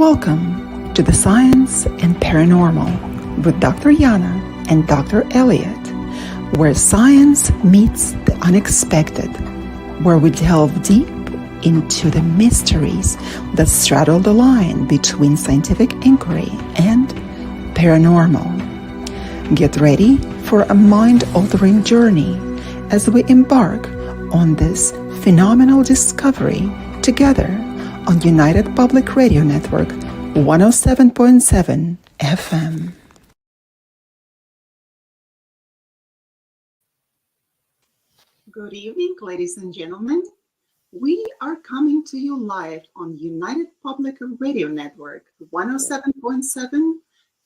Welcome to the Science and Paranormal with Dr. Yana and Dr. Elliott, where science meets the unexpected, where we delve deep into the mysteries that straddle the line between scientific inquiry and paranormal. Get ready for a mind-altering journey as we embark on this phenomenal discovery together on United Public Radio Network 107.7 FM. Good evening, ladies and gentlemen. We are coming to you live on United Public Radio Network 107.7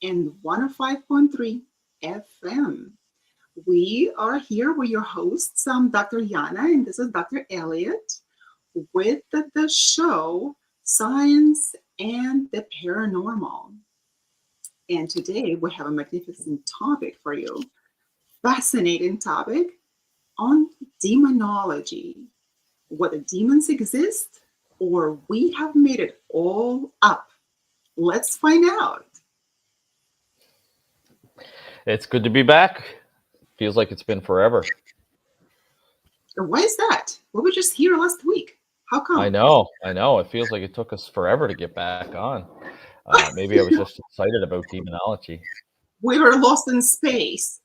and 105.3 FM. We are here with your hosts. I'm Dr. Yana, and this is Dr. Elliott, with the show Science and the Paranormal. And today we have a magnificent topic for you. Fascinating topic on demonology. Whether demons exist or we have made it all up. Let's find out. It's good to be back. Feels like it's been forever. Why is that? We were just here last week. How come? I know. It feels like it took us forever to get back on. Maybe I was just excited about demonology. We were lost in space.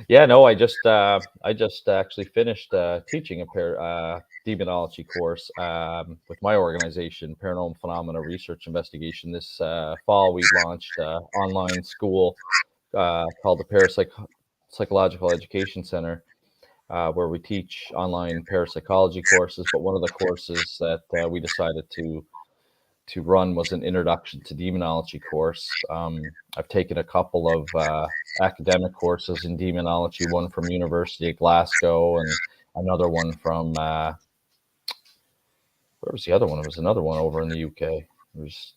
Yeah, no, I just actually finished teaching a demonology course with my organization, Paranormal Phenomena Research Investigation. This fall, we launched an online school called the Psychological Education Center, where we teach online parapsychology courses. But one of the courses that we decided to run was an introduction to demonology course. I've taken a couple of academic courses in demonology, one from University of Glasgow and another one from where was the other one? It was another one over in the UK. It was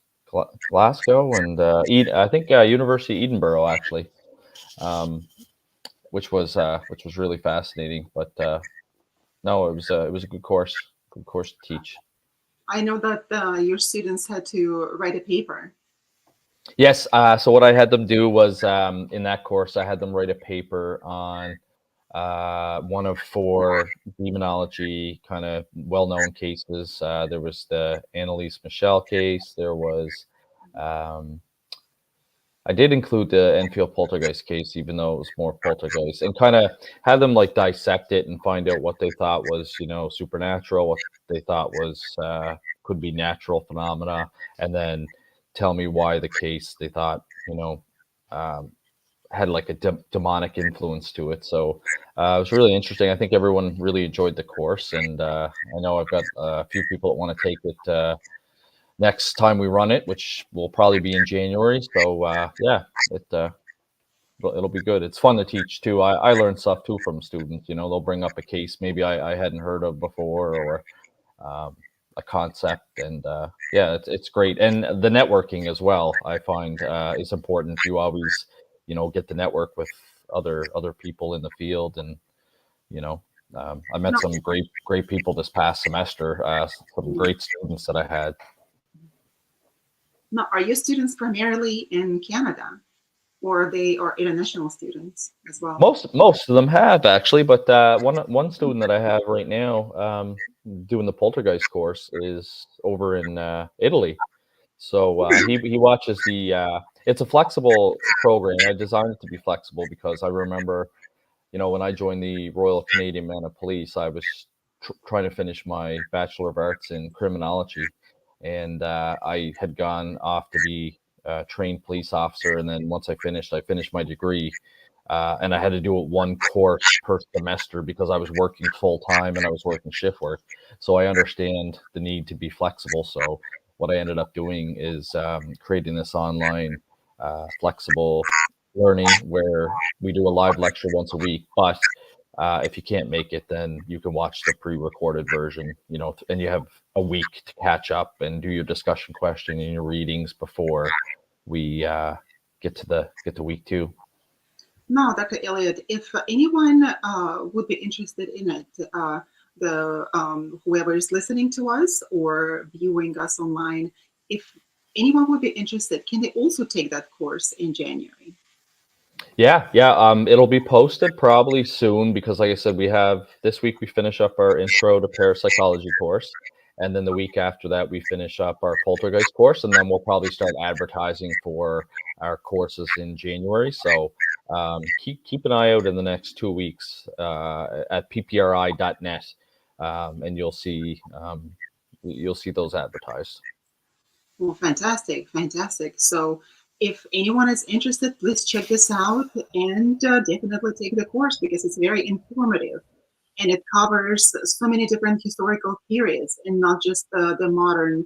Glasgow and I think University of Edinburgh actually, which was really fascinating. But no, it was a good course to teach. I know that your students had to write a paper. Yes. So what I had them do was in that course, I had them write a paper on one of 4 demonology kind of well-known cases. There was the Annalise Michel case. There was, I did include the Enfield poltergeist case, even though it was more poltergeist, and kind of have them like dissect it and find out what they thought was, supernatural, what they thought was could be natural phenomena, and then tell me why the case they thought, had like a demonic influence to it. So it was really interesting. I think everyone really enjoyed the course, and I know I've got a few people that want to take it next time we run it, which will probably be in January. So yeah, it'll be good. It's fun to teach too. I learn stuff too from students. They'll bring up a case maybe I hadn't heard of before, or a concept, and yeah, it's great. And the networking as well, I find is important. You always get to network with other people in the field, and I met some great people this past semester, some great students that I had. Now, are your students primarily in Canada, or they are international students as well? Most of them have actually, but one student that I have right now doing the poltergeist course is over in Italy. So he watches the. It's a flexible program. I designed it to be flexible because I remember, when I joined the Royal Canadian Mounted Police, I was trying to finish my Bachelor of Arts in Criminology. And I had gone off to be a trained police officer. And then once I finished my degree. And I had to do one course per semester because I was working full time and I was working shift work. So I understand the need to be flexible. So what I ended up doing is creating this online flexible learning where we do a live lecture once a week. But if you can't make it, then you can watch the pre-recorded version, and you have a week to catch up and do your discussion question and your readings before we get to week 2. Now, Dr. Elliott, if anyone would be interested in it, the whoever is listening to us or viewing us online, if anyone would be interested, can they also take that course in January? Yeah, yeah. It'll be posted probably soon because, like I said, we have this week we finish up our intro to parapsychology course, and then the week after that we finish up our poltergeist course, and then we'll probably start advertising for our courses in January. So keep an eye out in the next 2 weeks at ppri.net, and you'll see those advertised. Well, fantastic, fantastic. So, if anyone is interested, please check this out and definitely take the course because it's very informative and it covers so many different historical periods and not just the modern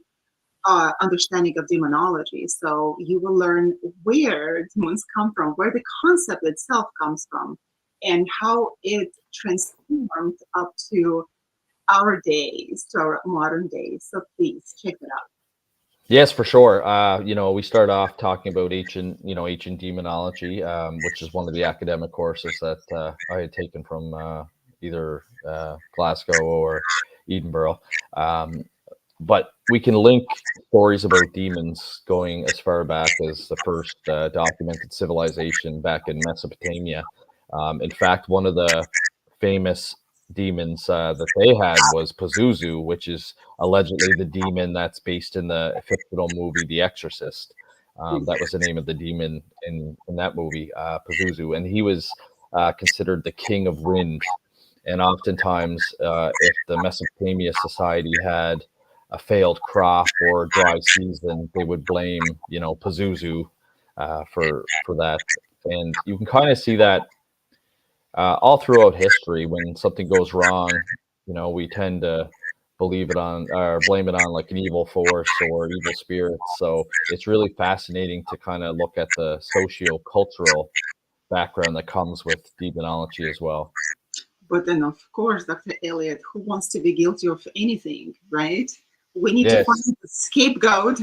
understanding of demonology. So, you will learn where demons come from, where the concept itself comes from, and how it transformed up to our days, to our modern days. So, please check it out. Yes, for sure. We start off talking about ancient demonology, which is one of the academic courses that I had taken from either Glasgow or Edinburgh. Um, but we can link stories about demons going as far back as the first documented civilization back in Mesopotamia. In fact, one of the famous demons that they had was Pazuzu, which is allegedly the demon that's based in the fictional movie The Exorcist. That was the name of the demon in that movie, Pazuzu, and he was considered the king of wind. And oftentimes, if the Mesopotamia society had a failed crop or dry season, they would blame, Pazuzu for that. And you can kind of see that all throughout history. When something goes wrong, we tend to believe it on or blame it on like an evil force or evil spirits. So it's really fascinating to kind of look at the socio-cultural background that comes with demonology as well. But then, of course, Dr. Elliott, who wants to be guilty of anything, right? We need to find Yes. a scapegoat.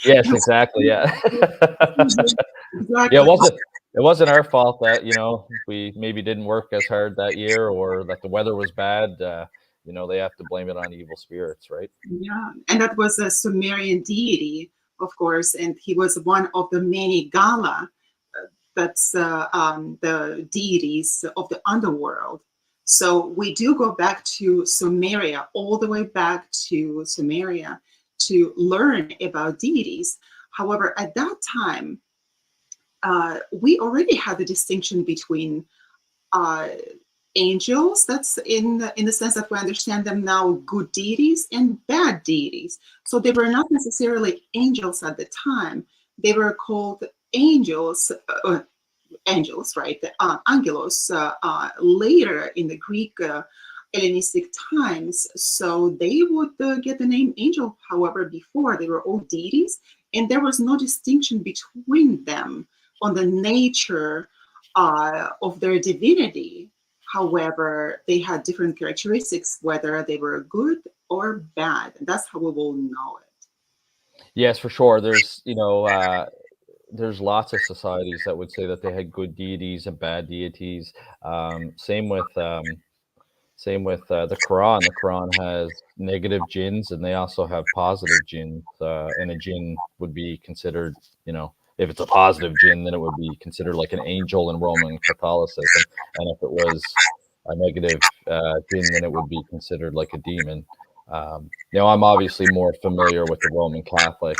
Yes, exactly. Yeah. Yeah, Exactly. it wasn't our fault that, we maybe didn't work as hard that year or that the weather was bad. They have to blame it on evil spirits, right? Yeah. And that was a Sumerian deity, of course, and he was one of the many Gala, that's the deities of the underworld. So we do go back to Sumeria, all the way back to Sumeria to learn about deities. However, at that time, we already had the distinction between uh, angels. That's in the sense that we understand them now, good deities and bad deities. So they were not necessarily angels at the time. They were called angels. Angels, right? Angelos, later in the Greek Hellenistic times. So they would get the name angel. However, before they were all deities, and there was no distinction between them on the nature of their divinity. However, they had different characteristics, whether they were good or bad. And that's how we will know it. Yes, for sure. There's lots of societies that would say that they had good deities and bad deities. Same with the Quran. The Quran has negative jinns, and they also have positive jinns. And a jinn would be considered, if it's a positive jinn, then it would be considered like an angel in Roman Catholicism. And if it was a negative jinn, then it would be considered like a demon. I'm obviously more familiar with the Roman Catholic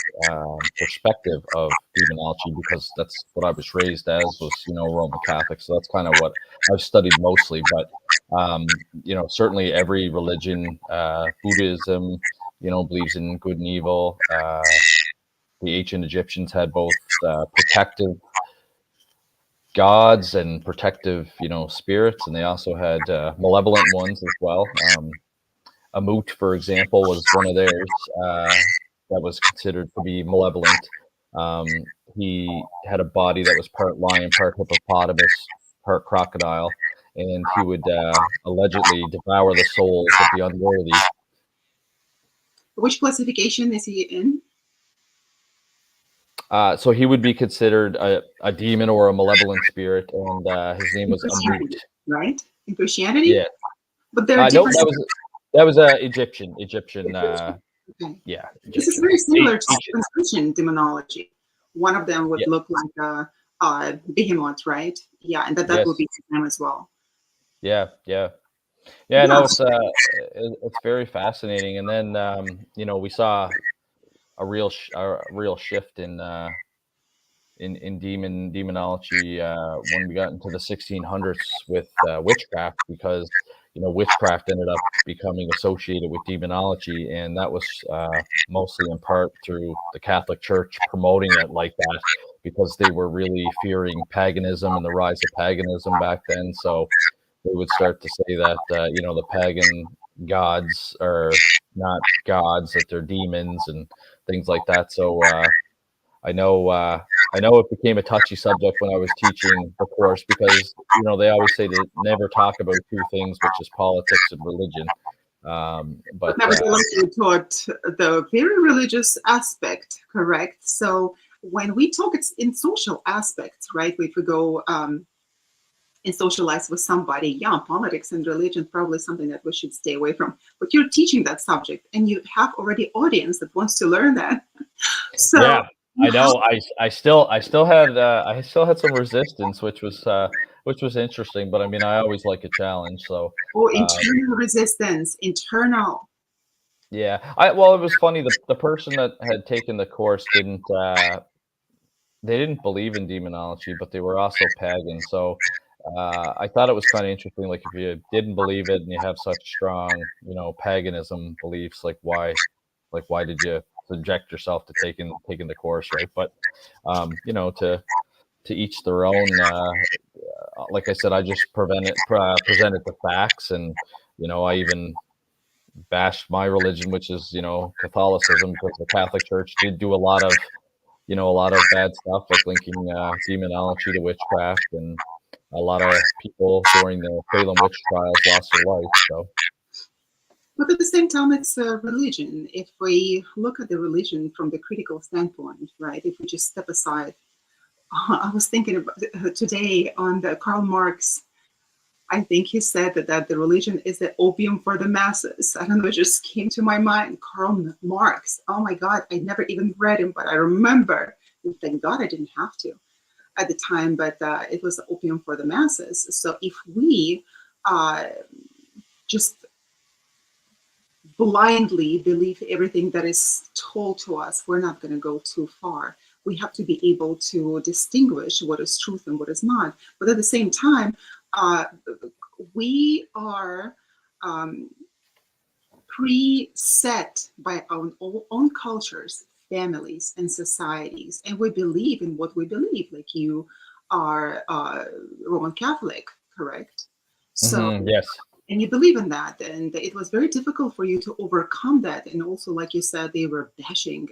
perspective of demonology because that's what I was raised as, was Roman Catholic. So that's kind of what I've studied mostly. But certainly every religion, Buddhism, believes in good and evil. The ancient Egyptians had both protective gods and protective, spirits, and they also had malevolent ones as well. Amut, for example, was one of theirs that was considered to be malevolent. He had a body that was part lion, part hippopotamus, part crocodile, and he would allegedly devour the souls of the unworthy. Which classification is he in? So he would be considered a demon or a malevolent spirit, and his name In was Amut. Christianity, right? In Christianity? Yeah. But there are Nope, different that was. That was Egyptian. Okay. Yeah, This is Egyptian. very similar to Ancient. Confucian demonology. One of them would Yeah. look like a behemoth, right? Yeah, and that would Yes. be them as well. Yeah. Yeah. Yeah. No, Yeah. it's very fascinating. And then we saw a real shift in demonology when we got into the 1600s with witchcraft, because witchcraft ended up becoming associated with demonology, and that was mostly in part through the Catholic Church promoting it like that, because they were really fearing paganism and the rise of paganism back then. So they would start to say that the pagan gods are not gods, that they're demons and things like that. So I know it became a touchy subject when I was teaching the course, because they always say to never talk about two things, which is politics and religion. But But nevertheless, you taught the very religious aspect, correct? So when we talk, it's in social aspects, right? If we go and socialize with somebody, yeah, politics and religion probably something that we should stay away from. But you're teaching that subject, and you have already audience that wants to learn that. So yeah, you I have know. I still had some resistance, which was interesting. But I mean, I always like a challenge. So uh, internal resistance, internal. yeah, well, it was funny. The person that had taken the course they didn't believe in demonology, but they were also pagan. So I thought it was kind of interesting. Like, if you didn't believe it and you have such strong, paganism beliefs, like why did you subject yourself to taking the course, right? But to each their own. Like I said, I just presented the facts, and I even bashed my religion, which is Catholicism, because the Catholic Church did do a lot of bad stuff, like linking demonology to witchcraft, and a lot of people during the Salem witch trials lost their life. So But at the same time, it's a religion. If we look at the religion from the critical standpoint, right? If we just step aside, I was thinking about today on the Karl Marx. I think he said that the religion is the opium for the masses. I don't know, it just came to my mind. Karl Marx. Oh my God, I never even read him, but I remember. And thank God I didn't have to at the time, but it was the opium for the masses. So if we uh, just blindly believe everything that is told to us, we're not going to go too far. We have to be able to distinguish what is truth and what is not. But at the same time, uh, we are um, preset by our own cultures, families, and societies, and we believe in what we believe. Like you are Roman Catholic, correct? So yes. and you believe in that, and it was very difficult for you to overcome that. And also, like you said, they were bashing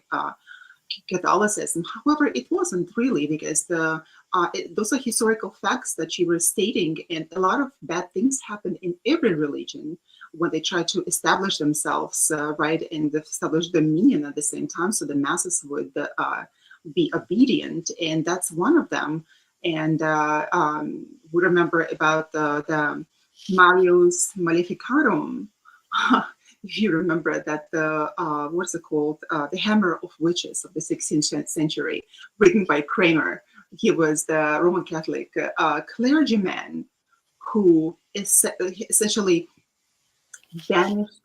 Catholicism. However, it wasn't really, because those are historical facts that you were stating, and a lot of bad things happen in every religion when they try to establish themselves, right, and establish dominion at the same time, so the masses would be obedient, and that's one of them. And we remember about the Mario's Maleficarum. If you remember that the what's it called, the Hammer of Witches of the 16th century, written by Kramer. He was the Roman Catholic clergyman who is essentially banished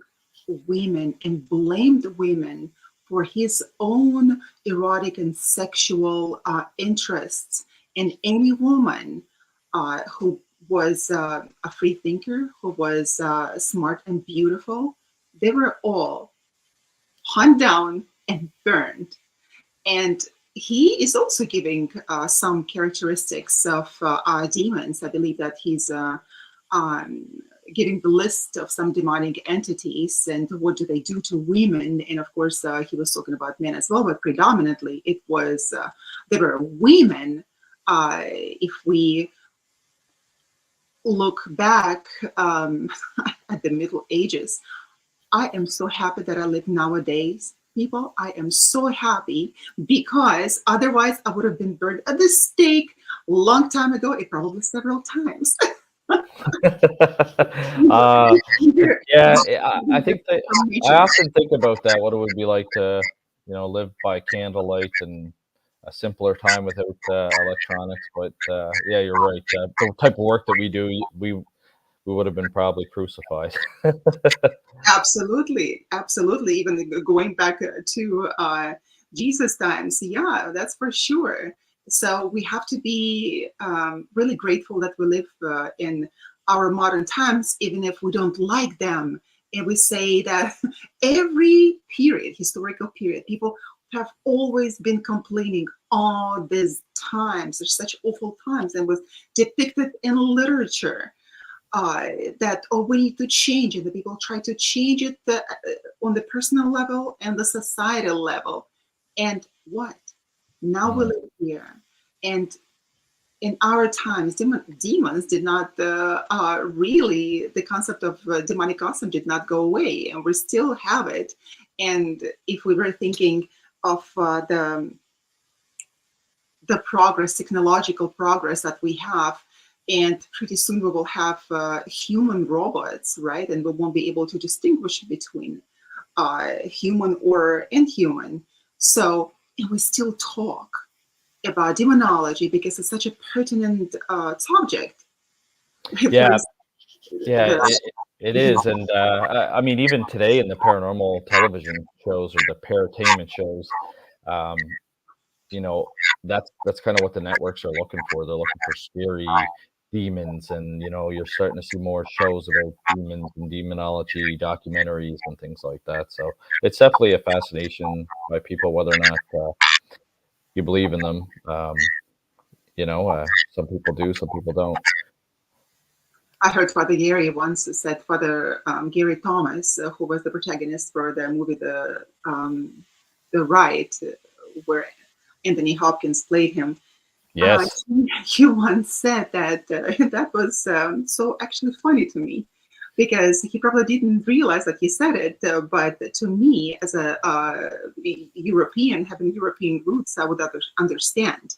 women and blamed women for his own erotic and sexual interests. And any woman who was a free thinker, who was smart and beautiful, they were all hunt down and burned. And he is also giving some characteristics of demons. I believe that he's um, giving the list of some demonic entities and what do they do to women. And of course, he was talking about men as well, but predominantly it was, there were women. If we look back at the Middle Ages, I am so happy that I live nowadays, people. I am so happy, because otherwise I would have been burned at the stake long time ago, and probably several times. uh, Either yeah, I the think that I information. often think about that, what it would be like to, live by candlelight and a simpler time without electronics. But yeah, you're right. The type of work that we do, we would have been probably crucified. Absolutely, absolutely. Even going back to Jesus times, yeah, that's for sure. So we have to be really grateful that we live in our modern times, even if we don't like them. And we say that every period, historical period, people have always been complaining all these times. There's such awful times, and was depicted in literature uh, that oh we need to change it. The people try to change it on the personal level and the societal level. And what? Now we Mm. live here, and in our times, demons did not really. The concept of demonic awesome did not go away, and we still have it. And if we were thinking of the progress, technological progress that we have. And pretty soon we will have human robots, right? And we won't be able to distinguish between human or inhuman. So, and we still talk about demonology because it's such a pertinent subject. Yeah, There's yeah, the, it is, and I mean, even today in the paranormal television shows or the paratainment shows, um, you know, that's kind of what the networks are looking for. They're looking for scary demons, and you're starting to see more shows about demons and demonology, documentaries and things like that. So it's definitely a fascination by people, whether or not you believe in them. Some people do, some people don't. I heard Father Gary once said, Father Gary Thomas, who was the protagonist for the movie The Ride, where Anthony Hopkins played him. Uh, Yes. he once said that that was so actually funny to me because he probably didn't realize that he said it. But to me, as a European, having European roots, I would understand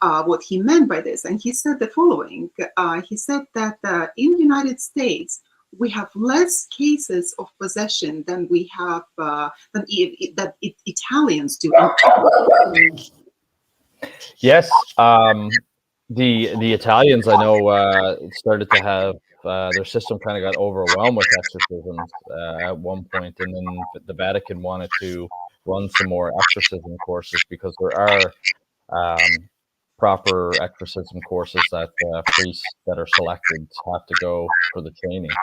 what he meant by this. And he said the following. He said that in the United States, we have less cases of possession than we have Italians do. Yes. The Italians, I know, started to have their system kind of got overwhelmed with exorcisms at one point, and then the Vatican wanted to run some more exorcism courses because there are proper exorcism courses that priests that are selected have to go for the training.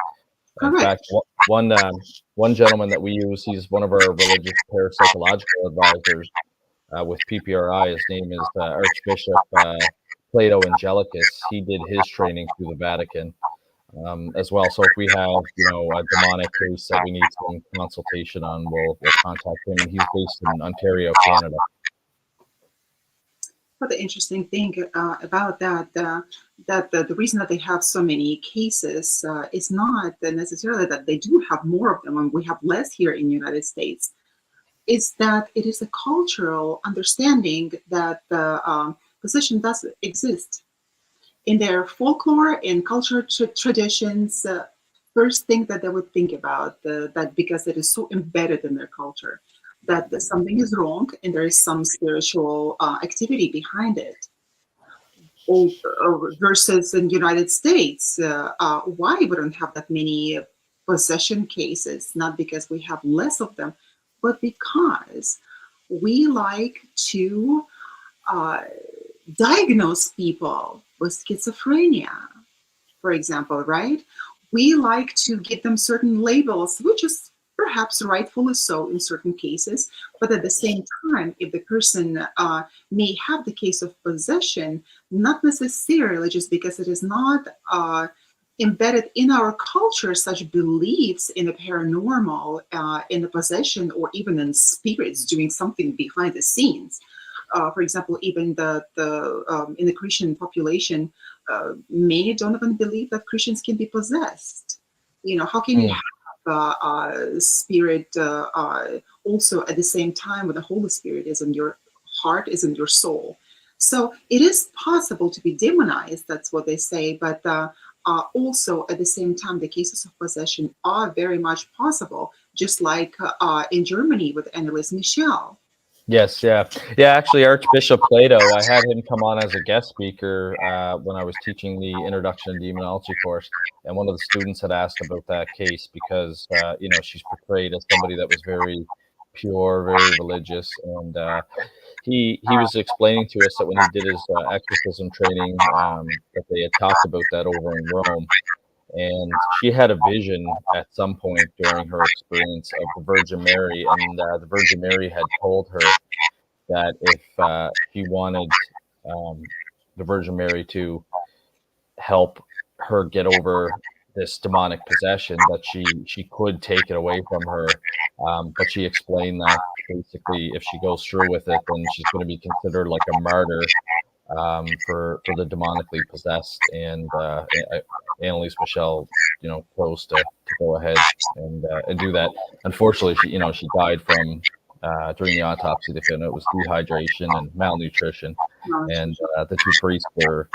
In Correct. fact, one gentleman that we use, he's one of our religious parapsychological advisors with PPRI. His name is Archbishop Plato Angelicus. He did his training through the Vatican as well. So if we have, a demonic case that we need some consultation on, we'll contact him, and he's based in Ontario, Canada. But the interesting thing about that, that the reason that they have so many cases is not necessarily that they do have more of them and we have less here in the United States. Is that it is a cultural understanding that the position does exist in their folklore and cultural traditions. First thing that they would think about that because it is so embedded in their culture that something is wrong and there is some spiritual activity behind it. Versus in the United States, why we don't have that many possession cases? Not because we have less of them, but because we like to uh, diagnose people with schizophrenia, for example, right? We like to give them certain labels, which is perhaps rightfully so in certain cases. But at the same time, if the person may have the case of possession, not necessarily just because it is not embedded in our culture, such beliefs in the paranormal, in the possession, or even in spirits doing something behind the scenes. For example, even in the Christian population, many don't even believe that Christians can be possessed. How can you Mm. have spirit also at the same time when the Holy Spirit is in your heart, is in your soul? So it is possible to be demonized. That's what they say, but also at the same time, the cases of possession are very much possible, just like in Germany with Annelies Michel. Yes, yeah. Yeah, actually, Archbishop Plato, I had him come on as a guest speaker when I was teaching the Introduction to Demonology course, and one of the students had asked about that case because, she's portrayed as somebody that was very pure, very religious, and he was explaining to us that when he did his exorcism training, that they had talked about that over in Rome, and she had a vision at some point during her experience of the Virgin Mary, and the Virgin Mary had told her that if she wanted the Virgin Mary to help her get over this demonic possession, that she could take it away from her. But she explained that basically, if she goes through with it, then she's going to be considered like a martyr for the demonically possessed. And Annalise Michelle, chose to go ahead and do that. Unfortunately, she died from during the autopsy. They found out it was dehydration and malnutrition, and the two priests were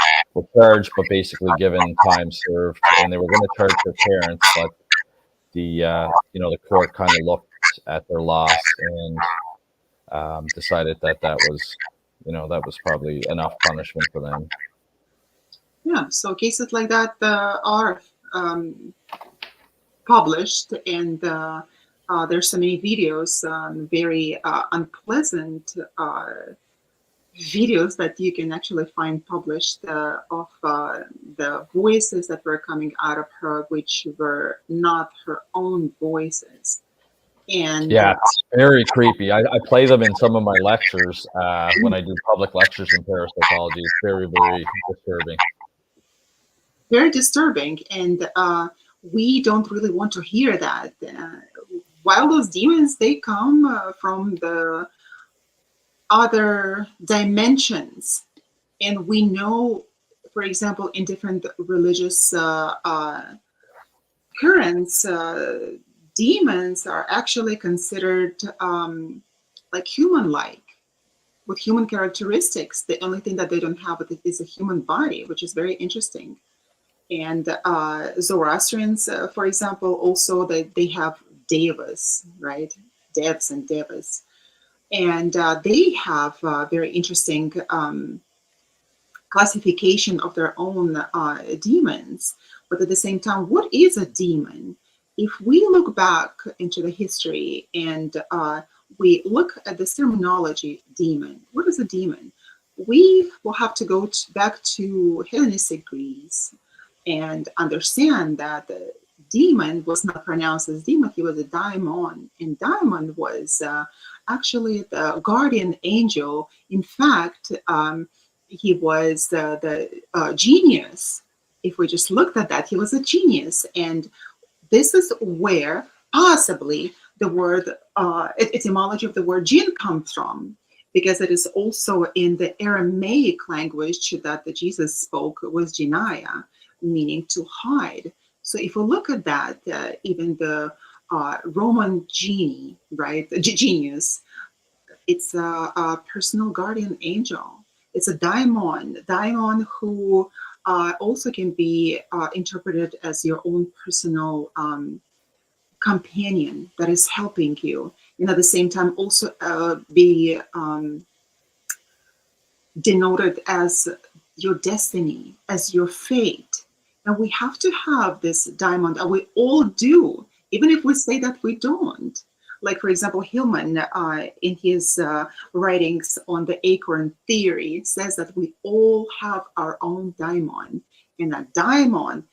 charged, but basically given time served, and they were going to charge their parents, but the court kind of looked at their loss and decided that was probably enough punishment for them. Yeah, so cases like that are published, and there's so many videos, very unpleasant videos that you can actually find published of the voices that were coming out of her, which were not her own voices. And yeah, it's very creepy. I play them in some of my lectures when I do public lectures in parapsychology. It's very, very disturbing. Very disturbing, and we don't really want to hear that. While those demons, they come from the other dimensions, and we know, for example, in different religious currents, demons are actually considered like human-like, with human characteristics. The only thing that they don't have is a human body, which is very interesting. And Zoroastrians, for example, also they have devas, right? Devs and devas. And they have very interesting classification of their own demons. But at the same time, what is a demon? If we look back into the history and we look at this terminology, demon, what is a demon? We will have to go back to Hellenistic Greece and understand that the demon was not pronounced as demon, he was a daimon. And daimon was actually the guardian angel. In fact, he was the genius. If we just looked at that, he was a genius. And this is where possibly the word, etymology of the word jinn comes from, because it is also in the Aramaic language that the Jesus spoke was jinaya, meaning to hide. So if we look at that, even the Roman genie, right, genius, it's a personal guardian angel. It's a daimon who also can be interpreted as your own personal companion that is helping you, and at the same time also be denoted as your destiny, as your fate. And we have to have this diamond, and we all do, even if we say that we don't. Like, for example, Hillman, in his writings on the acorn theory, says that we all have our own daimon, and that daimon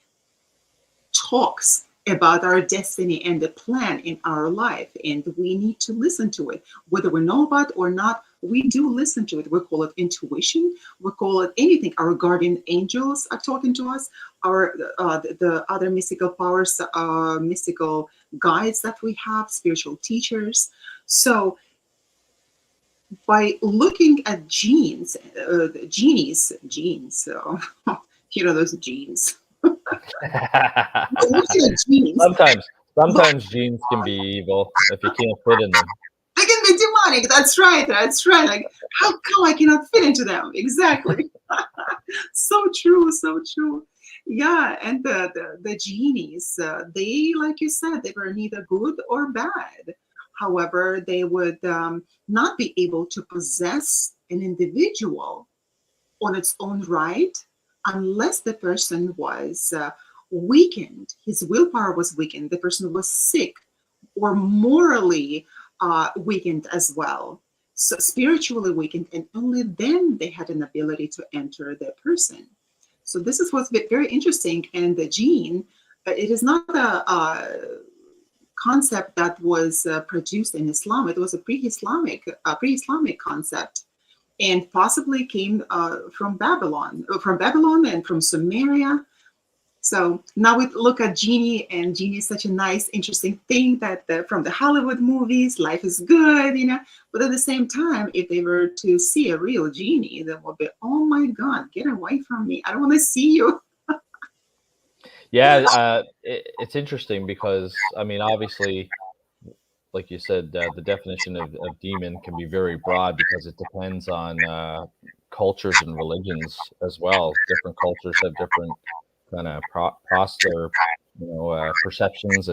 talks about our destiny and the plan in our life, and we need to listen to it, whether we know about it or not. We do listen to it. We call it intuition, we call it anything. Our guardian angels are talking to us, our the other mystical powers, mystical guides that we have, spiritual teachers. So by looking at genes, genies, so those genes. Sometimes genes can be evil if you can't fit in them. They can be demonic. That's right. Like, how come I cannot fit into them? Exactly. So true. Yeah, and the genies, they, like you said, they were neither good or bad. However, they would not be able to possess an individual on its own right unless the person was weakened. His willpower was weakened. The person was sick or morally weakened as well. So spiritually weakened, and only then they had an ability to enter the person. So this is what's very interesting. And the gene, it is not a concept that was produced in Islam. It was a pre-Islamic concept, and possibly came from Babylon and from Sumeria. So now we look at genie, and genie is such a nice, interesting thing that from the Hollywood movies, life is good, you know. But at the same time, if they were to see a real genie, they would be, oh my God, get away from me! I don't want to see you. Yeah, it's interesting because I mean, obviously, like you said, the definition of demon can be very broad because it depends on cultures and religions as well. Different cultures have different kind of their, perceptions,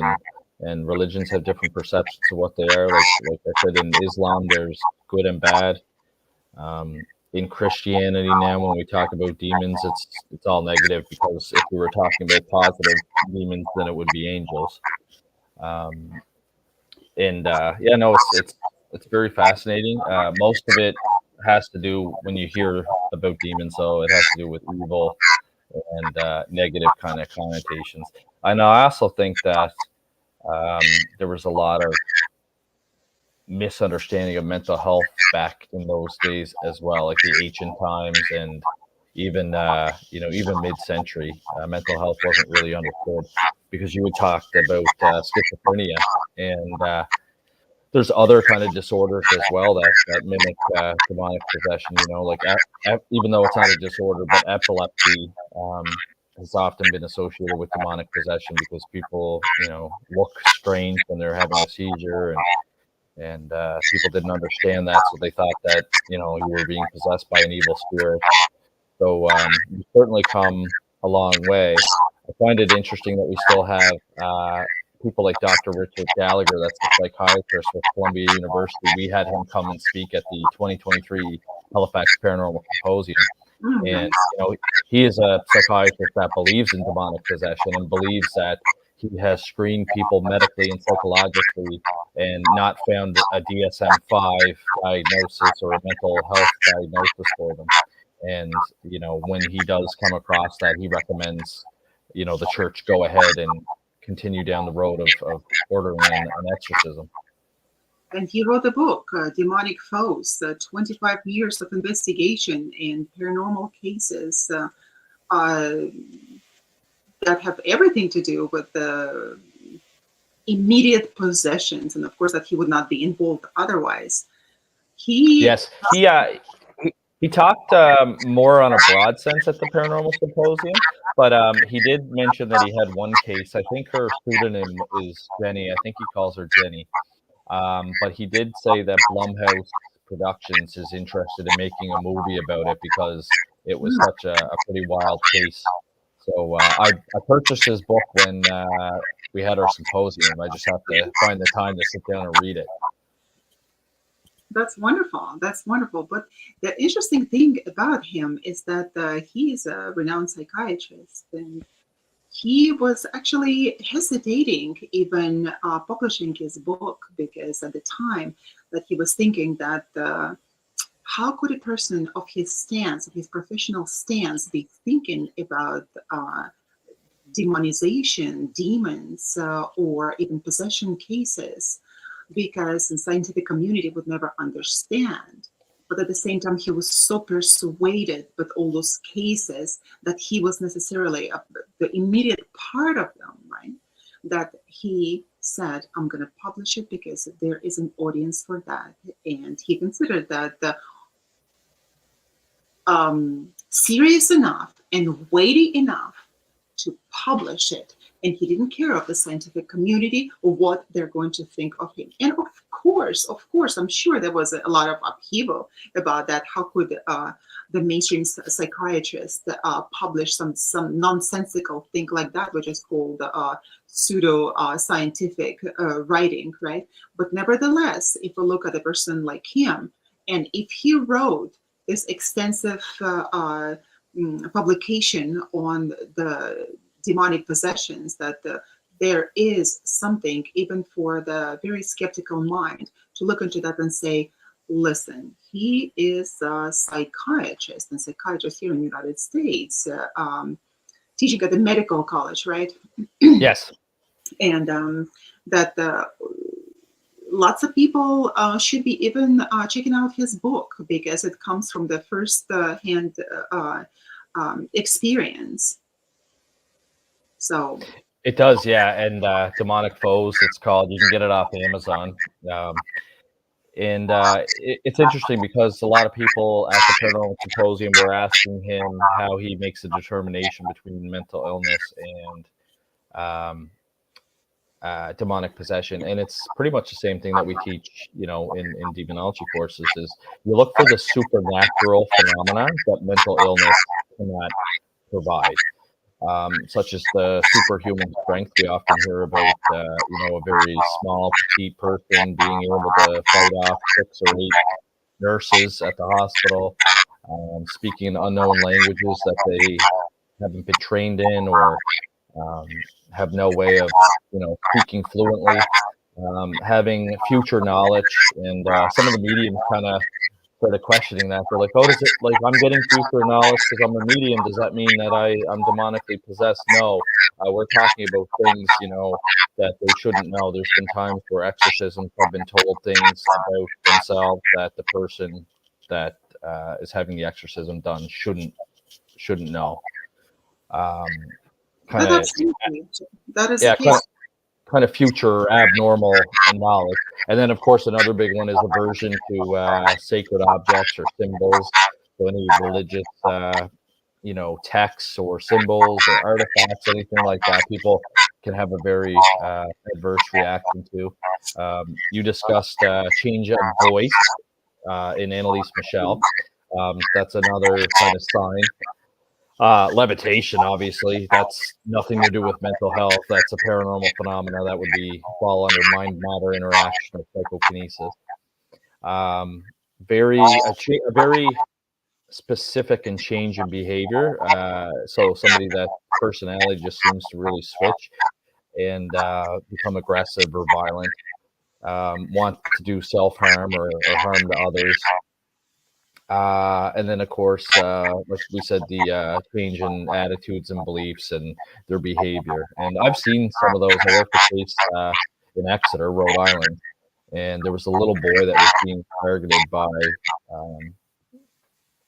and religions have different perceptions of what they are. Like I said, in Islam, there's good and bad. In Christianity now, when we talk about demons, it's all negative because if we were talking about positive demons, then it would be angels. Um, and yeah, no, it's very fascinating. Most of it has to do when you hear about demons, though, it has to do with evil and negative kind of connotations. I know. I also think that there was a lot of misunderstanding of mental health back in those days as well, like the ancient times, and even even mid-century, mental health wasn't really understood because you would talk about schizophrenia, and there's other kind of disorders as well that mimic demonic possession. Like even though it's not a disorder, but epilepsy has often been associated with demonic possession because people, look strange when they're having a seizure, and people didn't understand that, so they thought that you were being possessed by an evil spirit. So we've certainly come a long way. I find it interesting that we still have people like Dr. Richard Gallagher, that's a psychiatrist with Columbia University. We had him come and speak at the 2023 Halifax Paranormal Symposium. And, he is a psychiatrist that believes in demonic possession and believes that he has screened people medically and psychologically and not found a DSM-5 diagnosis or a mental health diagnosis for them. And, when he does come across that, he recommends, the church go ahead and continue down the road of ordering an exorcism. And he wrote a book, Demonic Foes, 25 years of investigation in paranormal cases that have everything to do with the immediate possessions. And of course, that he would not be involved otherwise. Yes, he talked more on a broad sense at the Paranormal Symposium, but he did mention that he had one case. I think her pseudonym is Jenny. I think he calls her Jenny. But he did say that Blumhouse Productions is interested in making a movie about it because it was such a pretty wild case. So I purchased his book when we had our symposium. I just have to find the time to sit down and read it. That's wonderful. That's wonderful. But the interesting thing about him is that he is a renowned psychiatrist, and he was actually hesitating even publishing his book because at the time that he was thinking that how could a person of his stance, of his professional stance, be thinking about demonization, demons, or even possession cases, because the scientific community would never understand. But at the same time, he was so persuaded with all those cases that he was necessarily the immediate part of them, right? That he said, I'm going to publish it because there is an audience for that. And he considered that serious enough and weighty enough to publish it. And he didn't care of the scientific community or what they're going to think of him. And of course, I'm sure there was a lot of upheaval about that. How could the mainstream psychiatrist publish some nonsensical thing like that, which is called pseudo scientific writing, right? But nevertheless, if we look at a person like him, and if he wrote this extensive publication on the demonic possessions, that there is something, even for the very skeptical mind, to look into that and say, listen, he is a psychiatrist, and psychiatrist here in the United States, teaching at the medical college, right? Yes. And that lots of people should be even checking out his book, because it comes from the first hand experience. So It does, yeah. And Demonic Foes, it's called. You can get it off Amazon. And it's interesting because a lot of people at the Paranormal Symposium were asking him how he makes a determination between mental illness and demonic possession. And it's pretty much the same thing that we teach, in demonology courses, is you look for the supernatural phenomenon that mental illness cannot provide. Such as the superhuman strength. We often hear about, a very small, petite person being able to fight off 6 or 8 nurses at the hospital, speaking unknown languages that they haven't been trained in, or have no way of, speaking fluently, having future knowledge. And some of the mediums kind of started questioning that. They're like, oh, does it, like, I'm getting future knowledge because I'm a medium, does that mean that I'm demonically possessed? No, we're talking about things, that they shouldn't know. There's been times where exorcisms have been told things about themselves that the person that is having the exorcism done shouldn't know. Kind of, that is yeah, the case. kind of future abnormal knowledge. And then, of course, another big one is aversion to sacred objects or symbols. So any religious, texts or symbols or artifacts, anything like that, people can have a very adverse reaction to. You discussed change of voice in Annalise Michelle. That's another kind of sign. Levitation, obviously, that's nothing to do with mental health. That's a paranormal phenomena that would fall under mind-matter interaction or psychokinesis. A very specific and change in behavior. So somebody that personality just seems to really switch and become aggressive or violent, want to do self-harm or harm to others. And then, of course, like we said, the change in attitudes and beliefs and their behavior. And I've seen some of those. I worked a case in Exeter, Rhode Island, and there was a little boy that was being targeted by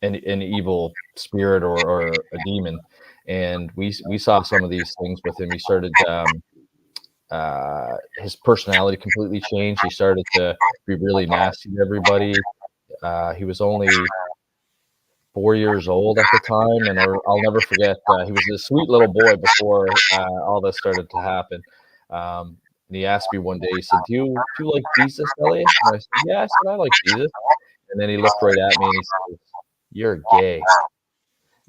an evil spirit or a demon. And we saw some of these things with him. He started, his personality completely changed. He started to be really nasty to everybody. He was only 4 years old at the time, and I'll never forget. He was a sweet little boy before all this started to happen. And he asked me one day. He said, "Do you like Jesus, Elliott?" And I said, "Yeah." I said, "I like Jesus." And then he looked right at me and he said, "You're gay."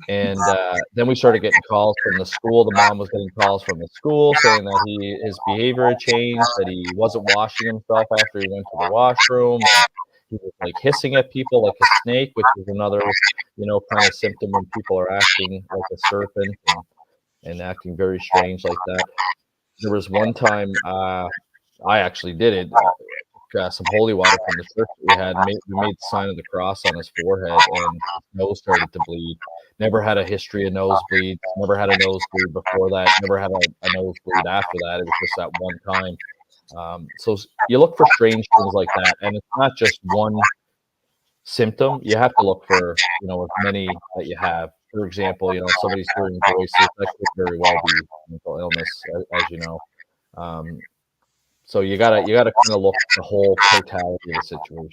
And then we started getting calls from the school. The mom was getting calls from the school saying that his behavior had changed, that he wasn't washing himself after he went to the washroom. He was like hissing at people like a snake, which is another, kind of symptom when people are acting like a serpent and acting very strange like that. There was one time I actually did it. Some holy water from the church we had. We made the sign of the cross on his forehead, and his nose started to bleed. Never had a history of nosebleeds. Never had a nosebleed before that. Never had a nosebleed after that. It was just that one time. So you look for strange things like that, and it's not just one symptom. You have to look for, as many that you have. For example, somebody's hearing voices. That could very well be mental illness, as you know. So you gotta kind of look at the whole totality of the situation.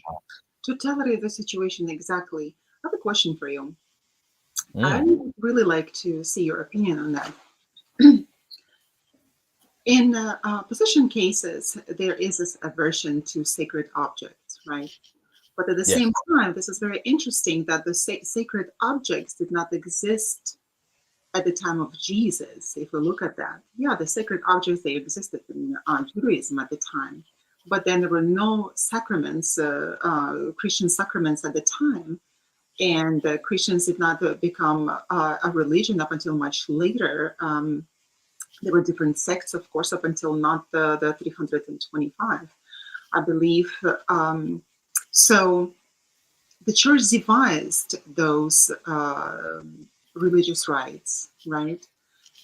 Totality of the situation, exactly. I have a question for you. Mm. I would really like to see your opinion on that. In possession cases, there is this aversion to sacred objects, right? But at the Yes. same time, this is very interesting that the sacred objects did not exist at the time of Jesus. If we look at that, yeah, the sacred objects, they existed in Judaism at the time, but then there were no sacraments, Christian sacraments at the time, and Christians did not become a religion up until much later. There were different sects, of course, up until not the 325, I believe. So the church devised those religious rites, right?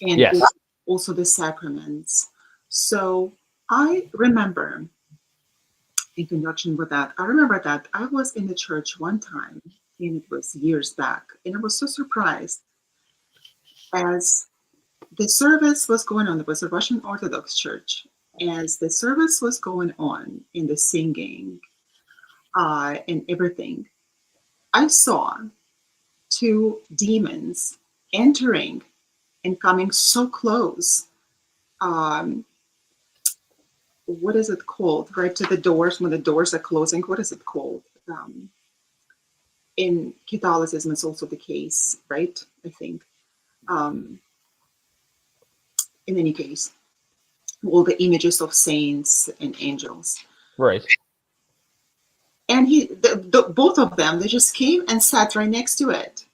And Yes. also the sacraments. So I remember, in conjunction with that, I remember that I was in the church one time, and it was years back, and I was so surprised as the service was going on. There was a Russian Orthodox church. As the service was going on in the singing and everything, I saw two demons entering and coming so close. What is it called? Right to the doors, when the doors are closing. What is it called? In Catholicism, it's also the case, right? I think. In any case, all the images of saints and angels. Right. And both of them, they just came and sat right next to it.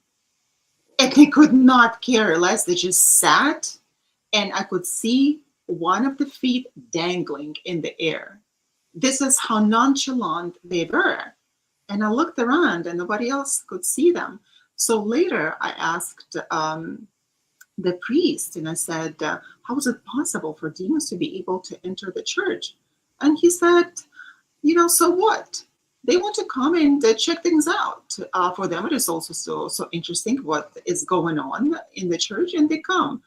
And they could not care less. They just sat, and I could see one of the feet dangling in the air. This is how nonchalant they were. And I looked around, and nobody else could see them. So later, I asked the priest, and I said, how is it possible for demons to be able to enter the church? And he said, so what? They want to come and check things out. For them, it is also so interesting what is going on in the church, and they come.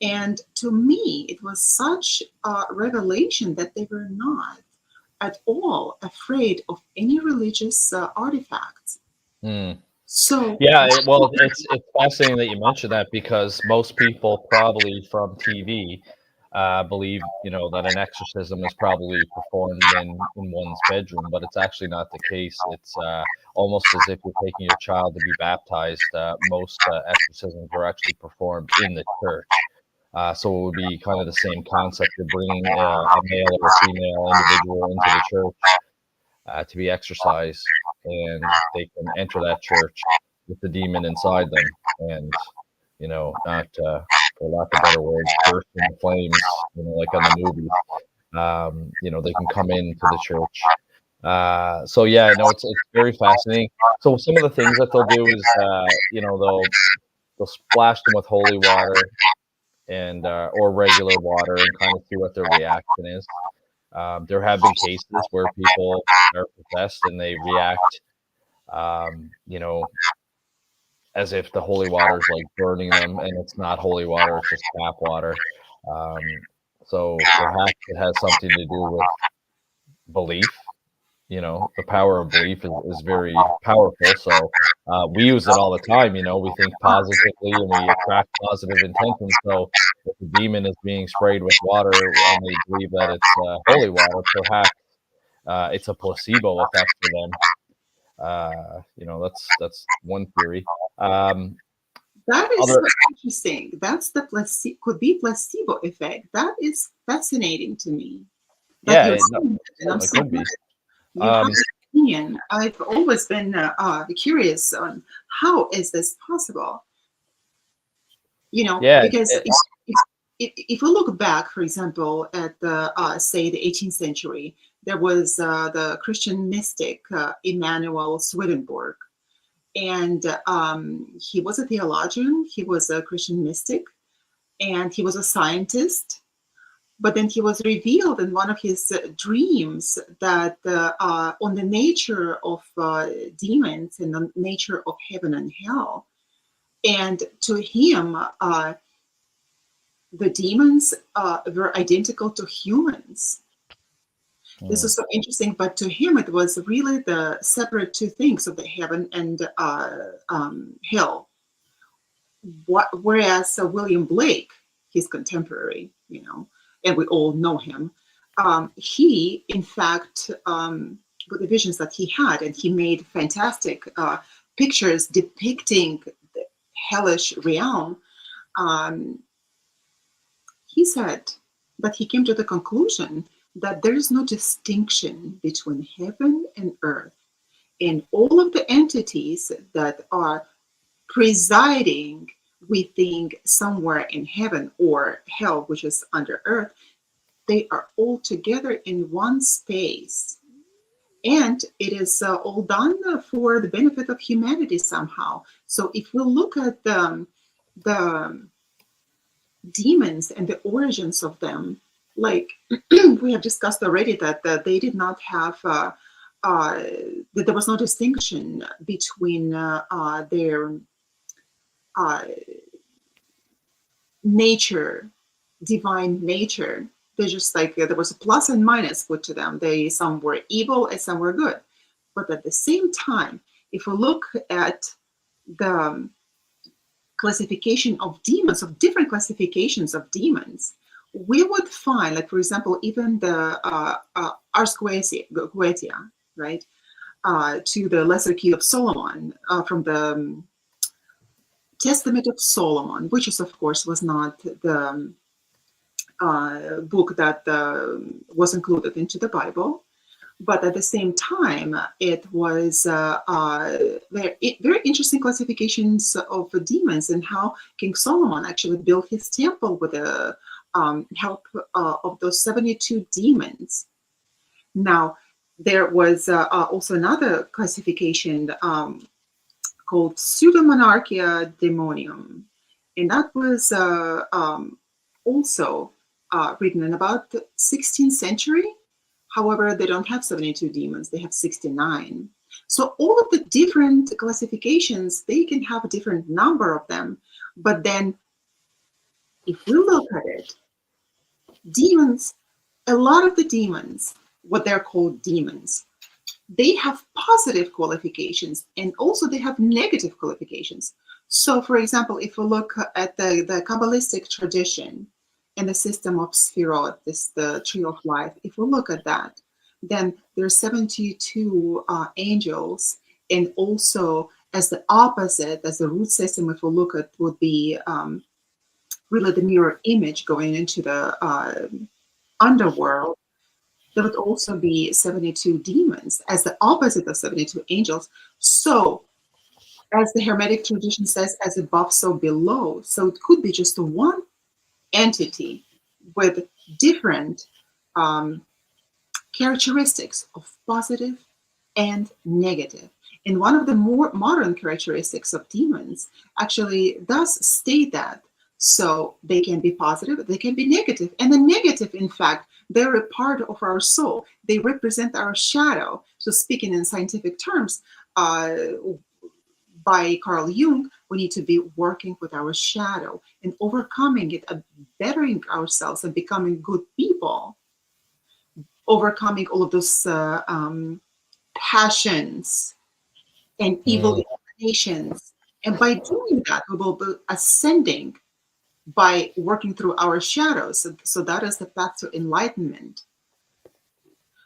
And to me, it was such a revelation that they were not at all afraid of any religious artifacts. Mm. So, Yeah, well, it's fascinating that you mentioned that, because most people probably from TV believe, that an exorcism is probably performed in one's bedroom, but it's actually not the case. It's almost as if you're taking your child to be baptized. Most exorcisms are actually performed in the church. So it would be kind of the same concept. You're bringing a male or a female individual into the church to be exorcised, and they can enter that church with the demon inside them, and not for lack of better words, burst into flames, like on the movies. They can come into the church. So yeah, no, it's very fascinating. So some of the things that they'll do is, they'll splash them with holy water and or regular water, and kind of see what their reaction is. There have been cases where people are possessed and they react, um, you know, as if the holy water is like burning them, and it's not holy water; it's just tap water. Um, so perhaps it has something to do with belief. The power of belief is very powerful. So we use it all the time. We think positively and we attract positive intentions. So if the demon is being sprayed with water and they believe that it's holy water, perhaps it's a placebo effect for them. That's one theory. Um, that is so other, interesting. That's the could be placebo effect. That is fascinating to me. That yeah, you're no, saying that, and I'm certainly so could glad be. you have Um, an opinion. I've always been curious on how is this possible. yeah, Because if we look back, for example, at the say the 18th century, there was the Christian mystic Emanuel Swedenborg, and he was a theologian. He was a Christian mystic, and he was a scientist. But then he was revealed in one of his dreams that on the nature of demons and the nature of heaven and hell. And to him, the demons were identical to humans. This is so interesting, but to him, it was really the separate two things of the heaven and hell. Whereas William Blake, his contemporary, and we all know him. He, in fact, with the visions that he had, and he made fantastic pictures depicting the hellish realm. He said that he came to the conclusion that there is no distinction between heaven and earth, and all of the entities that are presiding, we think, somewhere in heaven or hell, which is under earth, they are all together in one space. And it is all done for the benefit of humanity somehow. So if we look at the demons and the origins of them, like we have discussed already, that they did not have, that there was no distinction between their nature, divine nature. They're just like, there was a plus and minus put to them. Some were evil and some were good. But at the same time, if we look at the classification of demons, of different classifications of demons, we would find, like, for example, even the Ars Goetia, right, to the Lesser Key of Solomon, from the Testament of Solomon, which is, of course, was not the book that was included into the Bible, but at the same time, it was very interesting classifications of the demons, and how King Solomon actually built his temple with the help of those 72 demons. Now, there was also another classification called Pseudomonarchia Demonium, and that was also written in about the 16th century. However, they don't have 72 demons, they have 69. So all of the different classifications, they can have a different number of them. But then if we look at it, demons, a lot of the demons, what they're called demons, they have positive qualifications, and also they have negative qualifications. So, for example, if we look at the Kabbalistic tradition and the system of Sphirot, the tree of life, if we look at that, then there are 72 angels, and also as the opposite, as the root system, if we look at, would be really the mirror image going into the underworld. There would also be 72 demons as the opposite of 72 angels. So, as the Hermetic tradition says, as above, so below. So it could be just one entity with different characteristics of positive and negative. And one of the more modern characteristics of demons actually does state that. So they can be positive, they can be negative. And the negative, in fact, they're a part of our soul. They represent our shadow. So speaking in scientific terms, by Carl Jung, we need to be working with our shadow and overcoming it, bettering ourselves and becoming good people, overcoming all of those passions and evil inclinations. And by doing that, we will be ascending by working through our shadows. So that is the path to enlightenment.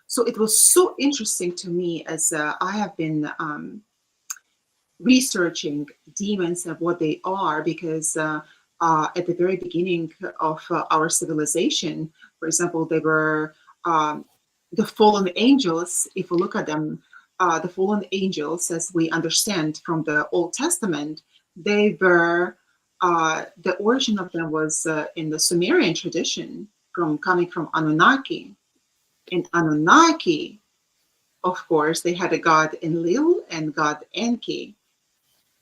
So it was so interesting to me as I have been researching demons and what they are, because at the very beginning of our civilization, for example, they were the fallen angels. If we look at them, the fallen angels, as we understand from the Old Testament, they were, the origin of them was in the Sumerian tradition, coming from Anunnaki. In Anunnaki, of course, they had a god Enlil and god Enki.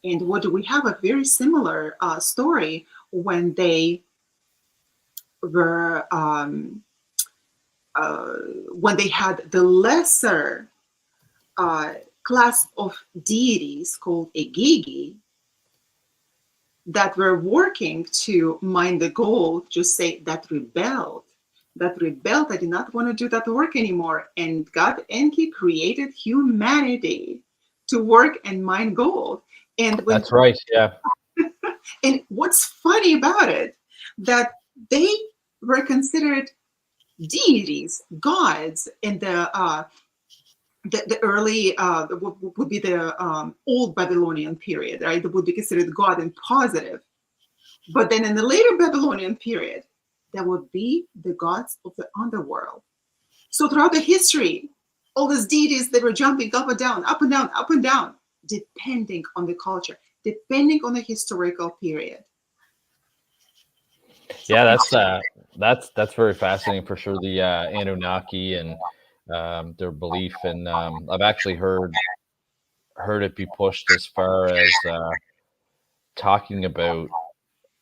And what do we have? A very similar story when they were, when they had the lesser class of deities called Egigi that were working to mine the gold, just say that rebelled. I did not want to do that work anymore. And God Enki created humanity to work and mine gold. And when, that's right, yeah. And what's funny about it, that they were considered deities, gods, in the early would be the old Babylonian period, right? That would be considered God and positive. But then in the later Babylonian period, there would be the gods of the underworld. So throughout the history, all these deities, they were jumping up and down, up and down, up and down, depending on the culture, depending on the historical period. So Yeah, that's very fascinating for sure. The Anunnaki and their belief, and I've actually heard it be pushed as far as talking about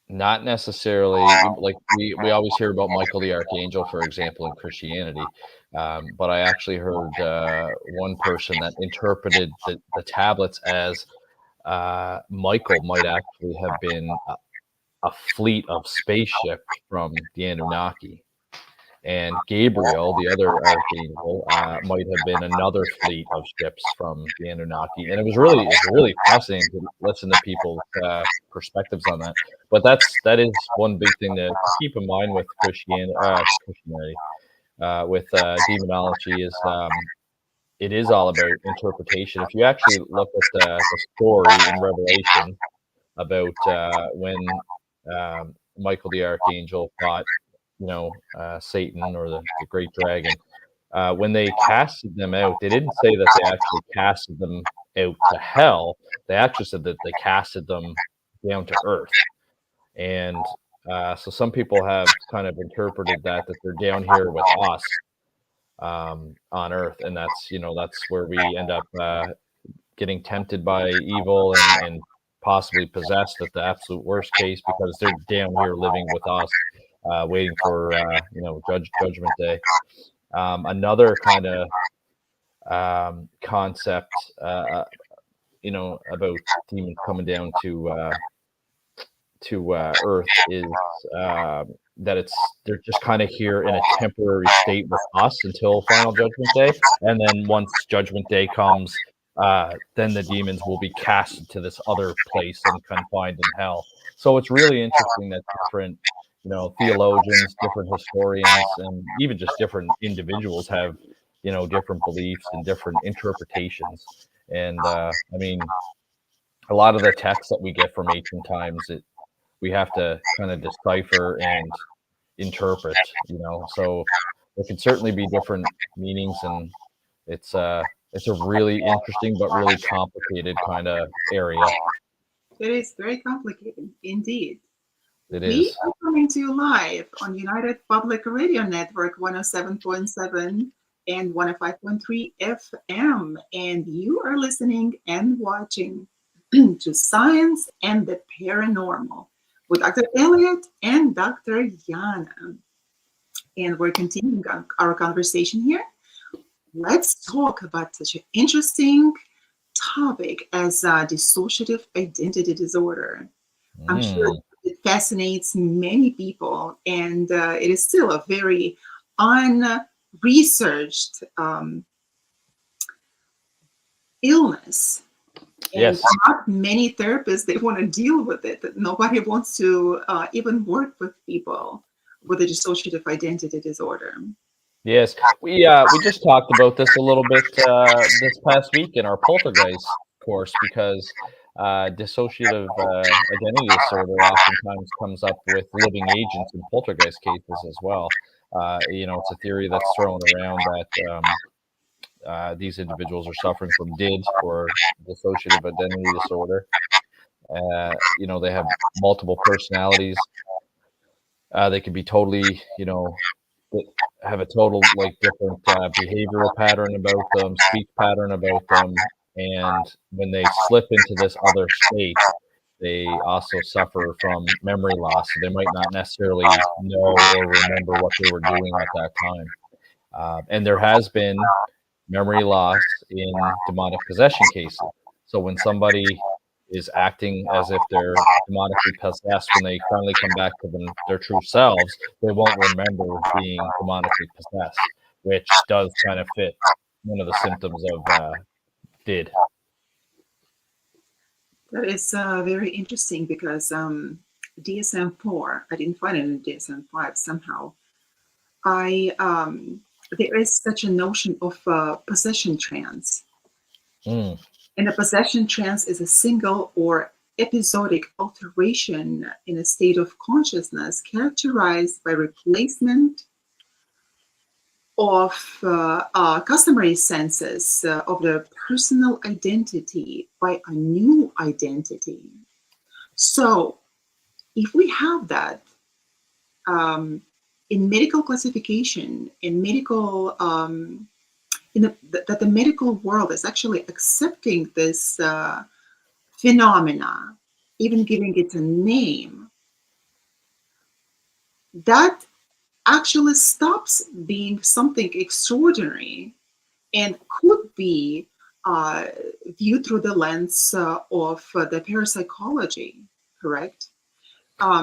not necessarily like we always hear about Michael the Archangel, for example, in Christianity. But I actually heard one person that interpreted the tablets as Michael might actually have been a fleet of spaceships from the Anunnaki. And Gabriel, the other archangel, might have been another fleet of ships from the Anunnaki. And it's really fascinating to listen to people's perspectives on that. But that is one big thing to keep in mind with Christianity, with demonology is it is all about interpretation. If you actually look at the story in Revelation about when Michael the archangel fought, Satan or the great dragon. When they casted them out, they didn't say that they actually casted them out to hell. They actually said that they casted them down to earth. And so some people have kind of interpreted that they're down here with us on earth, and that's where we end up getting tempted by evil and possibly possessed at the absolute worst case because they're down here living with us, waiting for judgment day. Another kind of concept, about demons coming down to Earth is that they're just kind of here in a temporary state with us until final judgment day, and then once judgment day comes, then the demons will be cast to this other place and confined in hell. So it's really interesting that different theologians, different historians, and even just different individuals have different beliefs and different interpretations. And I mean, a lot of the texts that we get from ancient times, we have to kind of decipher and interpret, so there can certainly be different meanings, and it's a really interesting but really complicated kind of area. it is very complicated indeed. It We is. are coming to you live on United Public Radio Network 107.7 and 105.3 FM, and you are listening and watching to Science and the Paranormal with Dr. Elliott and Dr. Yana. And we're continuing our conversation here. Let's talk about such an interesting topic as dissociative identity disorder. I'm sure Mm. it fascinates many people, and it is still a very unresearched illness. And Yes. not many therapists, they want to deal with it. Nobody wants to even work with people with a dissociative identity disorder. Yes. We just talked about this a little bit this past week in our poltergeist course because dissociative identity disorder oftentimes comes up with living agents in poltergeist cases as well. It's a theory that's thrown around that these individuals are suffering from DID, or dissociative identity disorder. They have multiple personalities. They could be totally, have a total like different behavioral pattern about them, speech pattern about them, and when they slip into this other state, they also suffer from memory loss. So they might not necessarily know or remember what they were doing at that time. And there has been memory loss in demonic possession cases. So when somebody is acting as if they're demonically possessed, when they finally come back to their true selves, they won't remember being demonically possessed, which does kind of fit one of the symptoms of DID. That is very interesting because DSM-4, I didn't find it in DSM-5 somehow. There is such a notion of possession trance. Mm. And a possession trance is a single or episodic alteration in a state of consciousness characterized by replacement of customary senses of the personal identity by a new identity. So, if we have that in medical classification, in medical, that the medical world is actually accepting this phenomena, even giving it a name, that actually stops being something extraordinary and could be uh, viewed through the lens of the parapsychology, correct?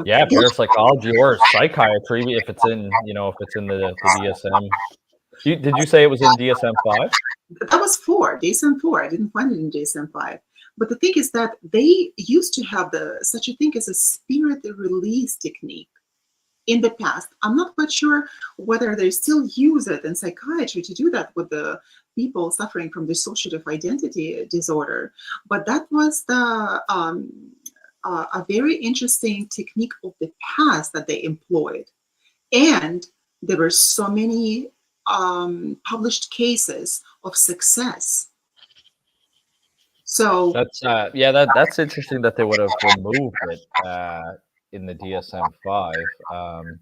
Yeah, parapsychology or psychiatry if it's in, if it's in the DSM. Did you say it was in DSM-5? That was four, DSM-4. I didn't find it in DSM-5. But the thing is that they used to have such a thing as a spirit release technique in the past. I'm not quite sure whether they still use it in psychiatry to do that with the people suffering from dissociative identity disorder. But that was a very interesting technique of the past that they employed. And there were so many published cases of success. So That's interesting that they would have removed it in the DSM-5.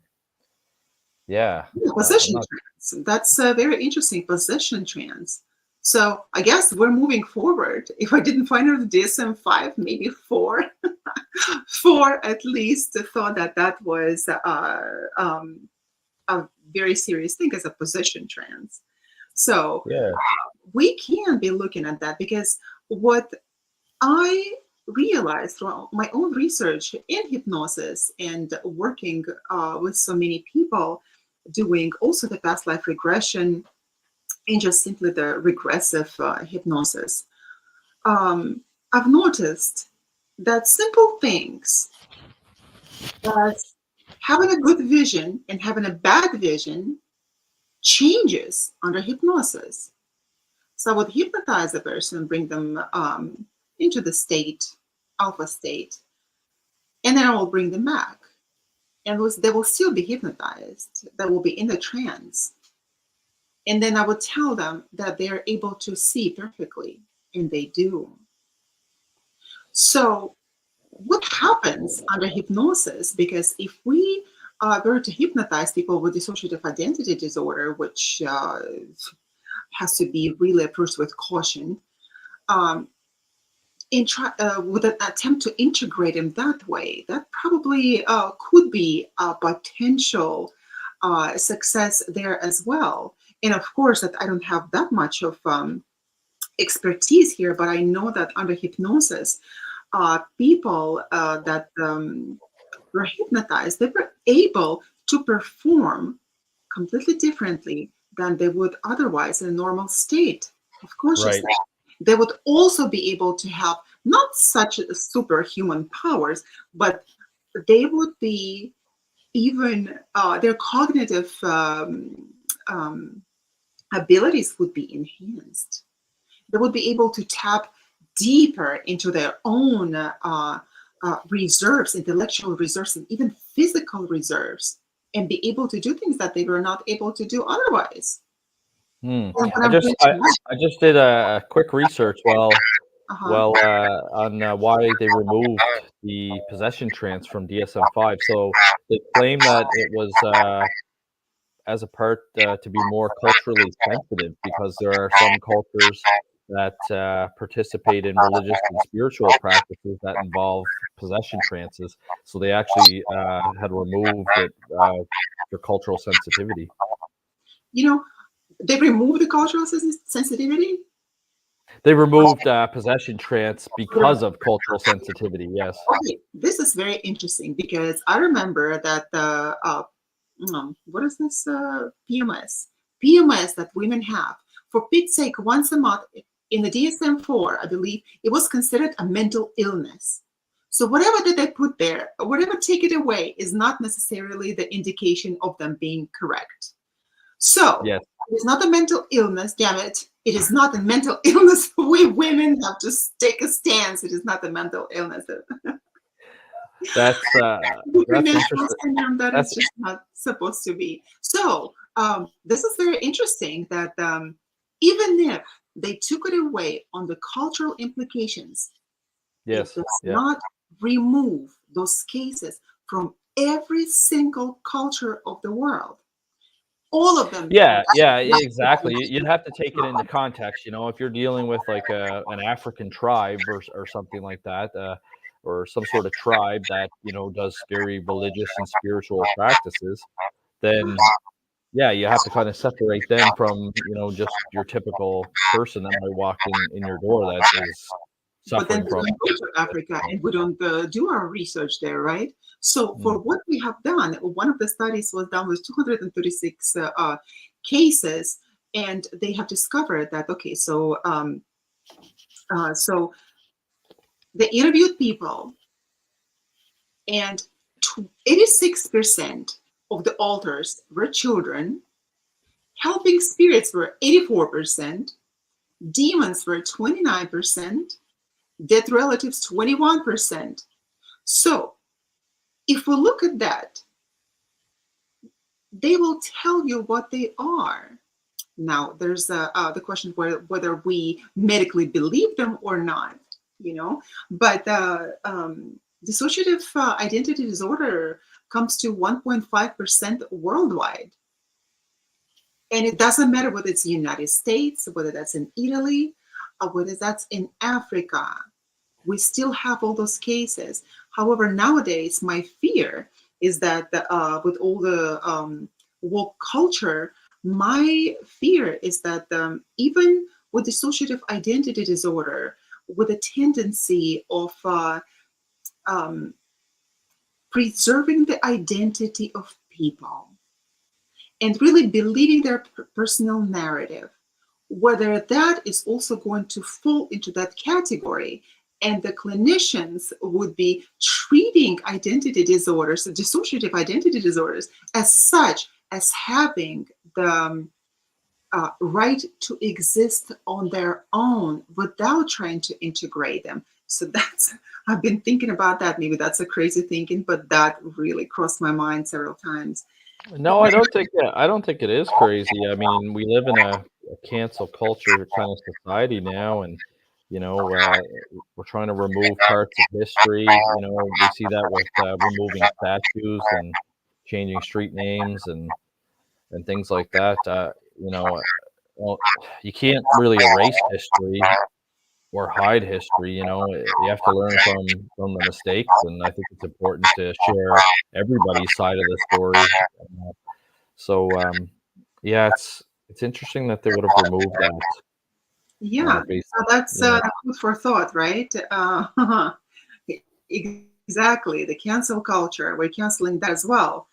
Yeah, I'm possession not. trance, that's a very interesting possession trance. So I guess we're moving forward. If I didn't find it in the DSM-5, maybe four, four at least thought that was a very serious thing as a possession trance. So Yeah, we can be looking at that because what I realized through my own research in hypnosis and working with so many people doing also the past life regression and just simply the regressive hypnosis, I've noticed that simple things as having a good vision and having a bad vision changes under hypnosis. So I would hypnotize a person, bring them into the state, alpha state, and then I will bring them back. And they will still be hypnotized. They will be in the trance. And then I would tell them that they're able to see perfectly, and they do. So, what happens under hypnosis? Because if we were to hypnotize people with dissociative identity disorder, which has to be really approached with caution, um, with an attempt to integrate them that way, that probably could be a potential success there as well. And of course, that I don't have that much of expertise here, but I know that under hypnosis, people that were hypnotized, they were able to perform completely differently than they would otherwise in a normal state of right. consciousness. They would also be able to have not such superhuman powers, but they would be even their cognitive abilities would be enhanced. They would be able to tap deeper into their own reserves, intellectual reserves, and even physical reserves, and be able to do things that they were not able to do otherwise. Hmm. And when I I'm just reaching out, I just did a quick research uh-huh. on why they removed the possession trance from DSM-5. So they claim that it was as a part to be more culturally sensitive because there are some cultures that participate in religious and spiritual practices that involve possession trances. So they actually had removed it for cultural sensitivity. You know, they remove the cultural sensitivity. They removed possession trance because of cultural sensitivity. Yes. Okay, this is very interesting because I remember that the what is this PMS that women have, for Pete's sake, once a month in the DSM-4, I believe it was considered a mental illness. So whatever that they put there, whatever take it away, is not necessarily the indication of them being correct. So Yes. it is not a mental illness, damn it. It is not a mental illness. We women have to take a stance. It is not a mental illness. That's Supernatural interesting. syndrome, that is That's just not supposed to be. So this is very interesting that even if they took it away on the cultural implications, it yes. does Yeah. not remove those cases from every single culture of the world. All of them. Yeah, yeah, exactly. You'd have to take it into context, if you're dealing with like an African tribe or something like that, or some sort of tribe that, does very religious and spiritual practices, then yeah, you have to kind of separate them from, just your typical person that might walk in your door that is But then suffering we from. don't go to Africa and we don't do our research there, right? So for Mm, what we have done, one of the studies was done with 236 cases, and they have discovered that, okay, so they interviewed people, and 86% of the altars were children, helping spirits were 84%, demons were 29%, dead relatives 21%. So if we look at that, they will tell you what they are. Now, there's the question whether we medically believe them or not, But dissociative identity disorder comes to 1.5% worldwide. And it doesn't matter whether it's the United States, whether that's in Italy, or whether that's in Africa. We still have all those cases. However, nowadays, my fear is that with all the woke culture, my fear is that even with dissociative identity disorder, with a tendency of um, preserving the identity of people and really believing their personal narrative, whether that is also going to fall into that category, and the clinicians would be treating identity disorders, dissociative identity disorders, as such as having the right to exist on their own without trying to integrate them. So I've been thinking about that. Maybe that's a crazy thinking, but that really crossed my mind several times. No, I don't think it is crazy. I mean, we live in a cancel culture kind of society now, and we're trying to remove parts of history. We see that with removing statues and changing street names and things like that. Well, you can't really erase history or hide history. You have to learn from the mistakes, and I think it's important to share everybody's side of the story. So, yeah, it's interesting that they would have removed that, Yeah, based, so that's you know. food for thought, right? Exactly, the cancel culture. We're canceling that as well.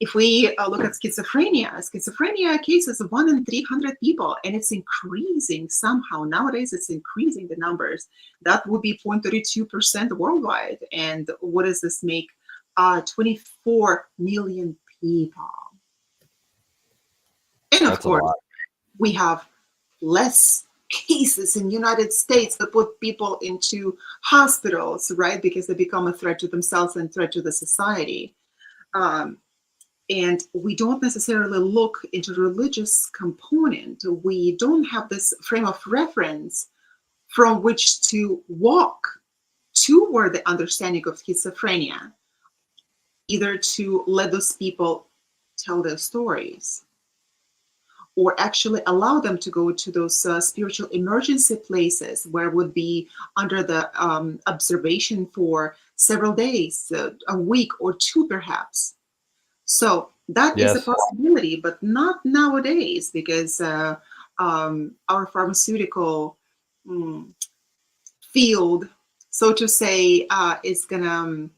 If we look at schizophrenia cases of 1 in 300 people, and it's increasing somehow. Nowadays, it's increasing the numbers. That would be 0.32% worldwide. And what does this make? 24 million people. And of That's a course, lot. we have less cases in the United States that put people into hospitals, right? Because they become a threat to themselves and threat to the society. And we don't necessarily look into religious component. We don't have this frame of reference from which to walk toward the understanding of schizophrenia, either to let those people tell their stories or actually allow them to go to those spiritual emergency places where would be under the observation for several days, a week or two perhaps. So that is a Yes. possibility, but not nowadays, because our pharmaceutical field, so to say, is going to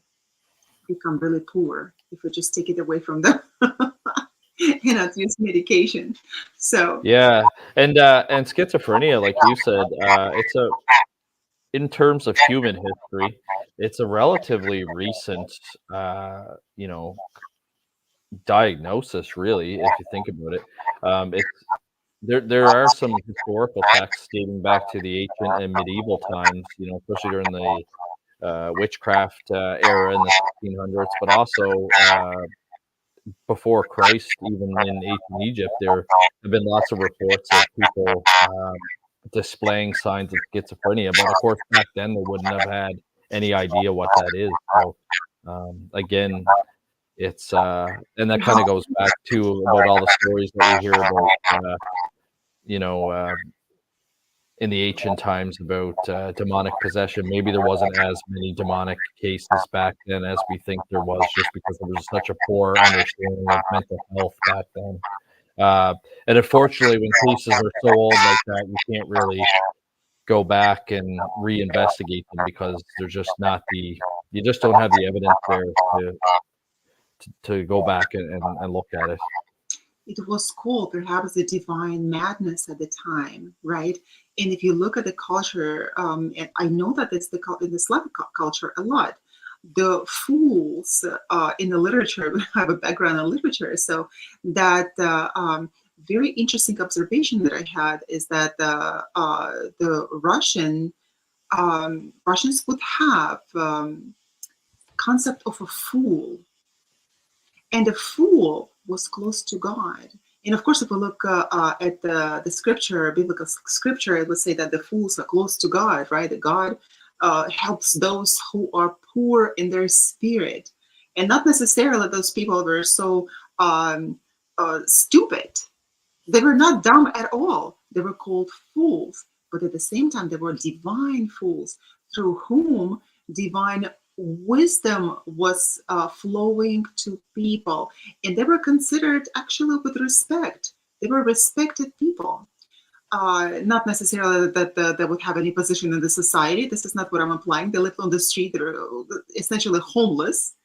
become really poor if we just take it away from them and not use medication. So Yeah, and schizophrenia, like you said, in terms of human history, it's a relatively recent, you know, diagnosis, really, if you think about it. It's there are some historical texts dating back to the ancient and medieval times, you know, especially during the witchcraft era in the 1600s, but also before Christ, even in ancient Egypt, there have been lots of reports of people displaying signs of schizophrenia. But of course, back then they wouldn't have had any idea what that is. So again, it's and that kind of goes back to about all the stories that we hear about, you know, in the ancient times about demonic possession. Maybe there wasn't as many demonic cases back then as we think there was, just because there was such a poor understanding of mental health back then. Uh, and unfortunately, when cases are so old like that, you can't really go back and reinvestigate them because there's just not the you just don't have the evidence there to go back and look at it. It was called perhaps the divine madness at the time, right? And if you look at the culture, and I know that it's in the Slavic culture a lot, the fools in the literature, I have a background in literature, so that very interesting observation that I had is that the Russians would have concept of a fool, and the fool was close to God. And of course, if we look at the scripture, biblical scripture, it would say that the fools are close to God, right? That God helps those who are poor in their spirit. And not necessarily those people were so stupid. They were not dumb at all. They were called fools. But at the same time, they were divine fools through whom divine wisdom was flowing to people. And they were considered actually with respect. They were respected people. Not necessarily that they would have any position in the society. This is not what I'm implying. They lived on the street. They were essentially homeless.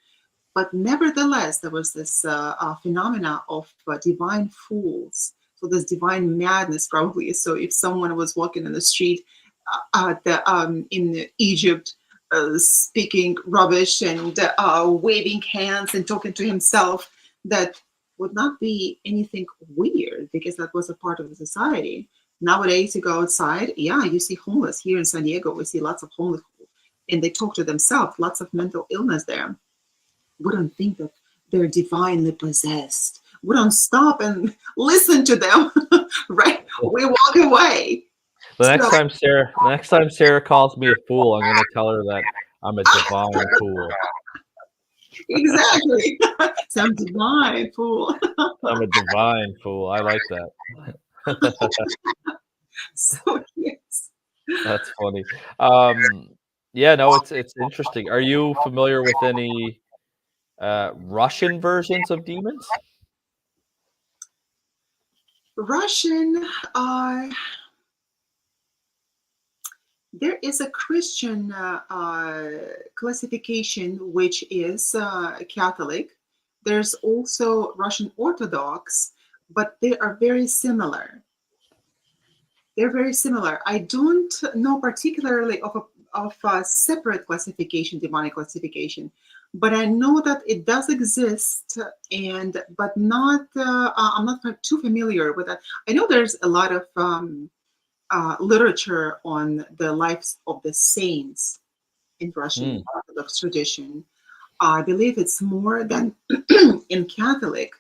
But nevertheless, there was this phenomena of divine fools. So this divine madness, probably. So if someone was walking in the street in Egypt, speaking rubbish and waving hands and talking to himself, that would not be anything weird because that was a part of the society. Nowadays, you go outside, yeah, you see homeless. Here in San Diego, we see lots of homeless people, and they talk to themselves, lots of mental illness there. We don't think that they're divinely possessed. We don't stop and listen to them, right? We walk away. The So, next time Sarah calls me a fool, I'm gonna tell her that I'm a divine fool. exactly. Some divine fool. I'm a divine fool. I like that. So, yes. That's funny. Yeah, no, it's interesting. Are you familiar with any Russian versions of demons? Russian, there is a Christian classification which is Catholic. There's also Russian Orthodox, but they are very similar. They're very similar. I don't know particularly of a separate classification, demonic classification, but I know that it does exist, and but not. I'm not too familiar with that. I know there's a lot of literature on the lives of the saints in Russian Orthodox tradition. I believe it's more than in Catholic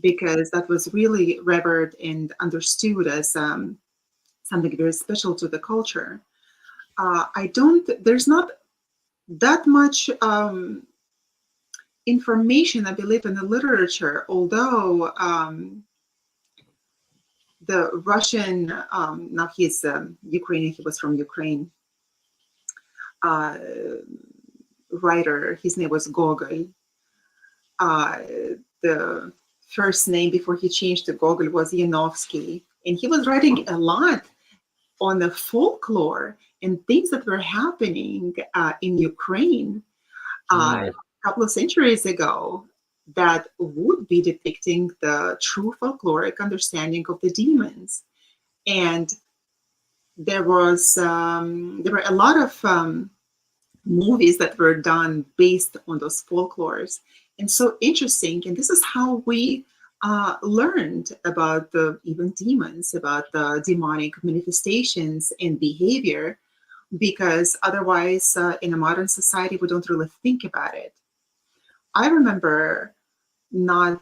because that was really revered and understood as something very special to the culture. There's not that much information, I believe, in the literature, although the Russian, now he's Ukrainian, he was from Ukraine, writer, his name was Gogol. The first name before he changed to Gogol was Yanovsky. And he was writing a lot on the folklore and things that were happening in Ukraine a couple of centuries ago that would be depicting the true folkloric understanding of the demons. And there were a lot of movies that were done based on those folklores. and so interesting. And this is how we learned about the even demons, about the demonic manifestations and behavior, because otherwise, in a modern society, we don't really think about it. I remember not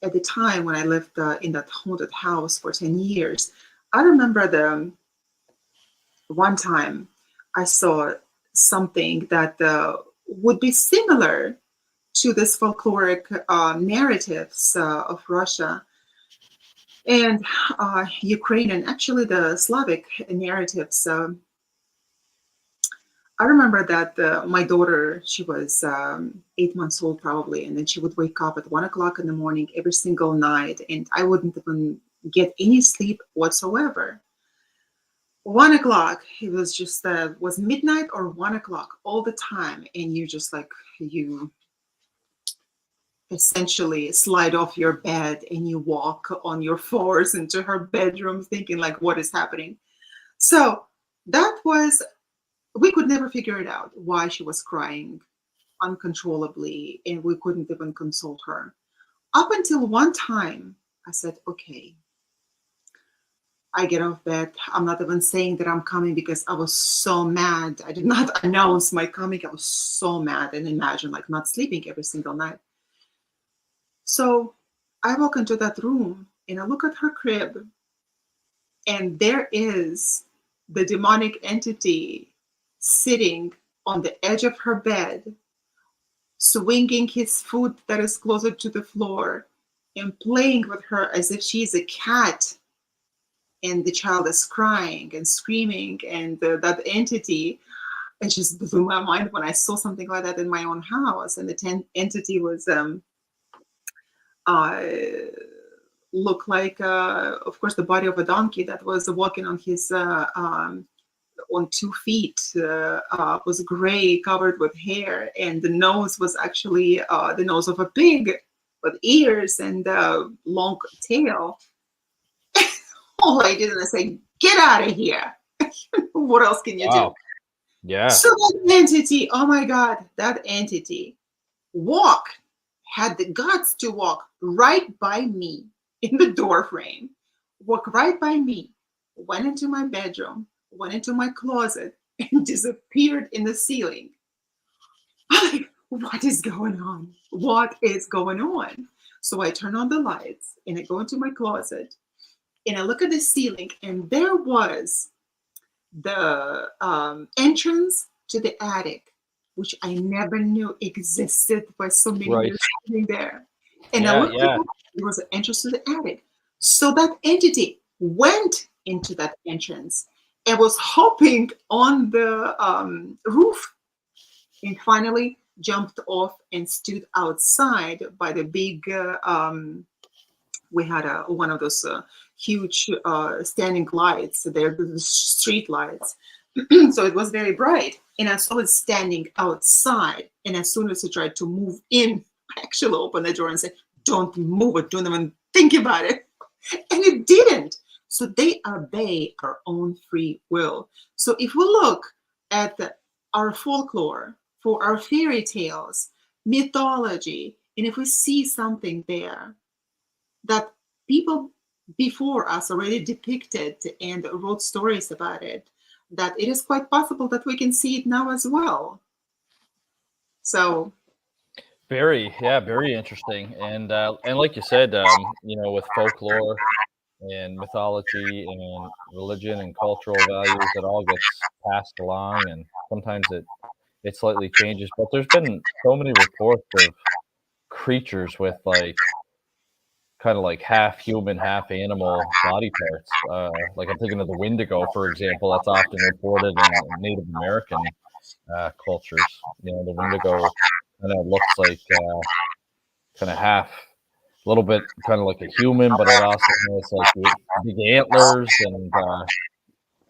at the time when I lived in that haunted house for 10 years. I remember the one time I saw something that would be similar to this folkloric narratives of Russia and Ukraine, and actually the Slavic narratives. I remember that my daughter, she was 8 months old probably, and then she would wake up at 1 o'clock in the morning every single night, and I wouldn't even get any sleep whatsoever. 1 o'clock, it was just was midnight or 1 o'clock all the time, and you just like you essentially slide off your bed and you walk on your floors into her bedroom, thinking like, what is happening? So that was, we could never figure it out why she was crying uncontrollably, and we couldn't even console her. Up until one time, I said, okay, I get off bed. I'm not even saying that I'm coming because I was so mad. I did not announce my coming. I was so mad, and imagine like not sleeping every single night. So I walk into that room and I look at her crib, and there is the demonic entity sitting on the edge of her bed, swinging his foot that is closer to the floor and playing with her as if she's a cat. And the child is crying and screaming, and that entity, it just blew my mind when I saw something like that in my own house. And the entity was uh, looked like, of course, the body of a donkey that was walking on his on 2 feet, was gray, covered with hair, and the nose was actually the nose of a pig with ears and long tail. All I did is say, get out of here. What else can you do? Wow. Yeah. So that entity, oh my God, that entity had the guts to walk right by me in the door frame, walk right by me, went into my bedroom, went into my closet, and disappeared in the ceiling. I'm like, what is going on? What is going on? So I turn on the lights and I go into my closet and I look at the ceiling, and there was the entrance to the attic, which I never knew existed for so many Right. years living there. And I Yeah. looked at Yeah. it, there was an entrance to the attic. So that entity went into that entrance and was hopping on the roof, and finally jumped off and stood outside by the big we had one of those huge standing lights. They're the street lights. So it was very bright. And I saw it standing outside. And as soon as he tried to move in, I actually opened the door and said, don't move it. Don't even think about it. And it didn't. So they obey our own free will. So if we look at our folklore, for our fairy tales, mythology, and if we see something there that people before us already depicted and wrote stories about it, that it is quite possible that we can see it now as well. So Very, yeah, very interesting. And like you said, with folklore and mythology and religion and cultural values, it all gets passed along, and sometimes it slightly changes. But there's been so many reports of creatures with like kind of like half human, half animal body parts. Like I'm thinking of the Wendigo, for example. That's often reported in Native American cultures. The Wendigo kind of looks like kind of half, a little bit kind of like a human, but it also has like big antlers and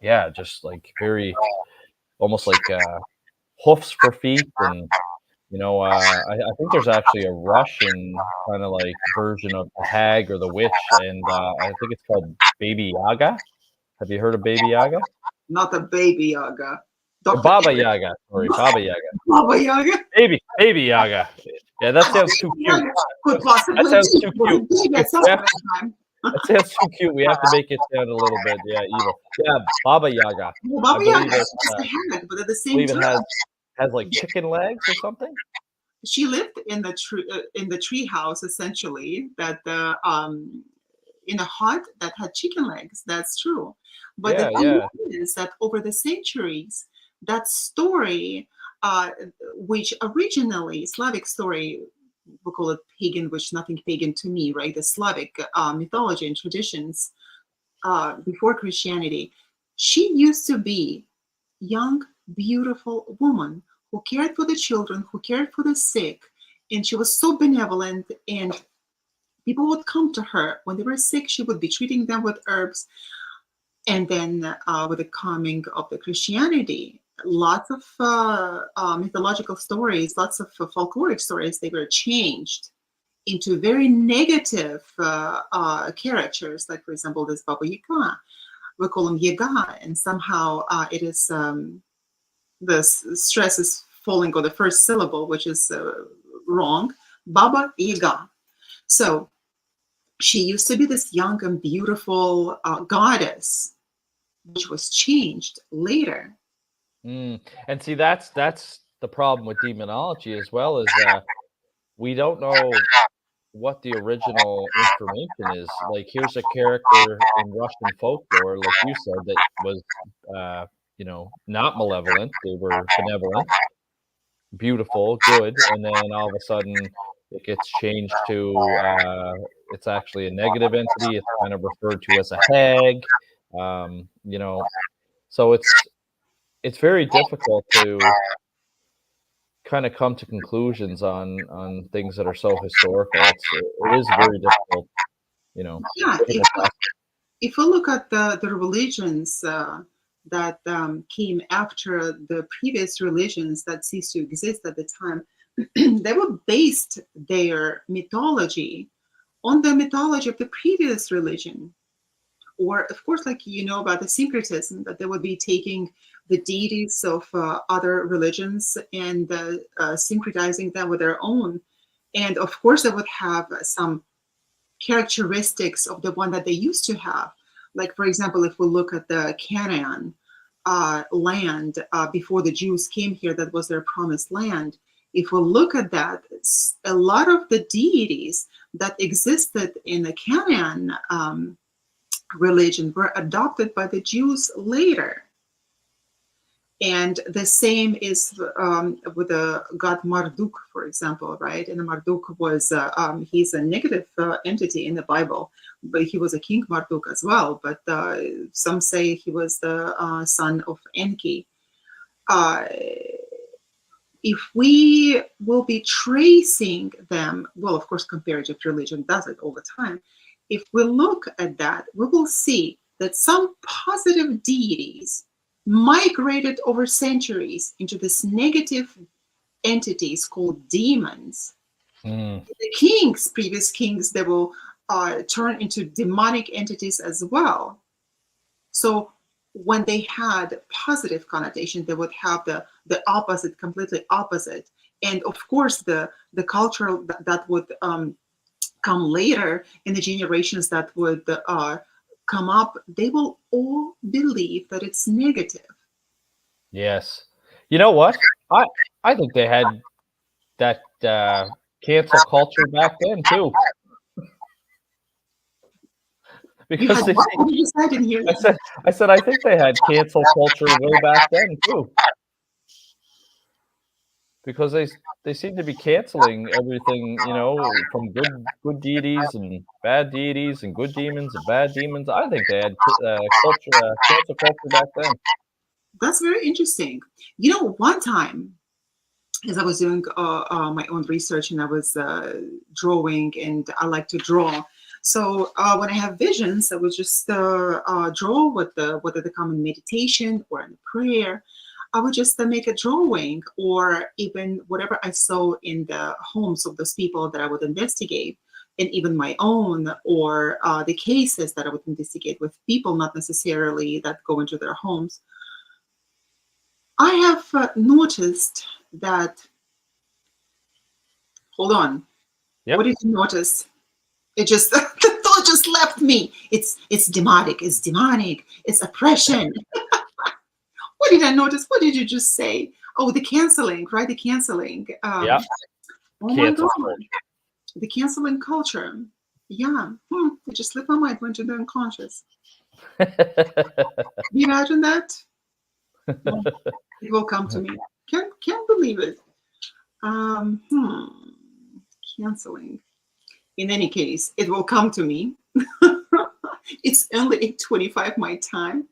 yeah, just like very almost like hoofs for feet. And I think there's actually a Russian kind of like version of the hag or the witch, and I think it's called Baby Yaga. Have you heard of Baby Yaga? not a baby Yaga. Dr. Baba Eric. Yaga. Sorry, Baba Yaga. Baba Yaga. Baby Yaga. Yeah, that sounds too cute. Yaga could That possibly sounds be too was a cute. baby at some Yeah, point in time. that sounds too cute. We have to make it sound a little bit, yeah, evil. Yeah, Baba Yaga. Well, I Baba Yaga believe it. is the head, but at the same Believe it time, has like chicken legs or something. she lived in the tree house essentially that in a hut that had chicken legs. That's true. But the Yeah, thing yeah. is that over the centuries, that story, uh, which originally Slavic story, we call it pagan, which nothing pagan to me, right? The Slavic mythology and traditions before Christianity, she used to be young, beautiful woman who cared for the children, who cared for the sick, and she was so benevolent. And people would come to her when they were sick. She would be treating them with herbs. And then with the coming of the Christianity, lots of mythological stories, lots of folkloric stories, they were changed into very negative characters, like, for example, this Baba Yaga. We call him Yaga, and somehow it is the stress is falling on the first syllable, which is wrong. Baba Yaga. So she used to be this young and beautiful goddess, which was changed later. Mm. And see, that's the problem with demonology as well, is we don't know what the original information is. Like, here's a character in Russian folklore, like you said, that was, uh, not malevolent. They were benevolent, beautiful, good, and then all of a sudden it gets changed to it's actually a negative entity. It's kind of referred to as a hag. Um, you know, so it's very difficult to kind of come to conclusions on things that are so historical. It is very difficult, Yeah, difficult task. if we look at the religions that came after the previous religions that ceased to exist at the time, they were based their mythology on the mythology of the previous religion. Or, of course, like about the syncretism, that they would be taking the deities of other religions and syncretizing them with their own. And of course, they would have some characteristics of the one that they used to have. Like, for example, if we look at the Canaan land before the Jews came here, that was their promised land. If we look at that, a lot of the deities that existed in the Canaan religion were adopted by the Jews later. And the same is with the god Marduk, for example, right? And Marduk was, he's a negative entity in the Bible, but he was a king Marduk as well. But some say he was the son of Enki. If we will be tracing them, well, of course, comparative religion does it all the time. If we look at that, we will see that some positive deities migrated over centuries into this negative entities called demons. Mm. The kings, previous kings, they will turn into demonic entities as well. So when they had positive connotation, they would have the opposite, completely opposite. And of course, the culture that would come later in the generations that would come up, they will all believe that it's negative. Yes. You know what? I think they had that cancel culture back then too, You because had they what? see. What did you say? I didn't hear I that. said I said I think they had cancel culture way back then too, because they seem to be canceling everything, from good deities and bad deities and good demons and bad demons. I think they had culture cancel culture back then. That's very interesting. One time, as I was doing my own research and I was drawing, and I like to draw. So when I have visions, I would just draw whether they come in meditation or in prayer. I would just make a drawing, or even whatever I saw in the homes of those people that I would investigate, and even my own, or the cases that I would investigate with people, not necessarily that go into their homes. I have noticed that. Hold on. What Yep. did you notice? It just the thought just left me. It's demonic. It's demonic. It's oppression. What did I notice? What did you just say? Oh, the canceling, right? The canceling. Yep. Oh my Cancel God, culture. the canceling culture. Yeah, it just slipped my mind. Went to the unconscious. Can you imagine that? Well, it will come to me. Can't believe it. Um, hmm, Canceling. In any case, it will come to me. It's only 8:25 my time.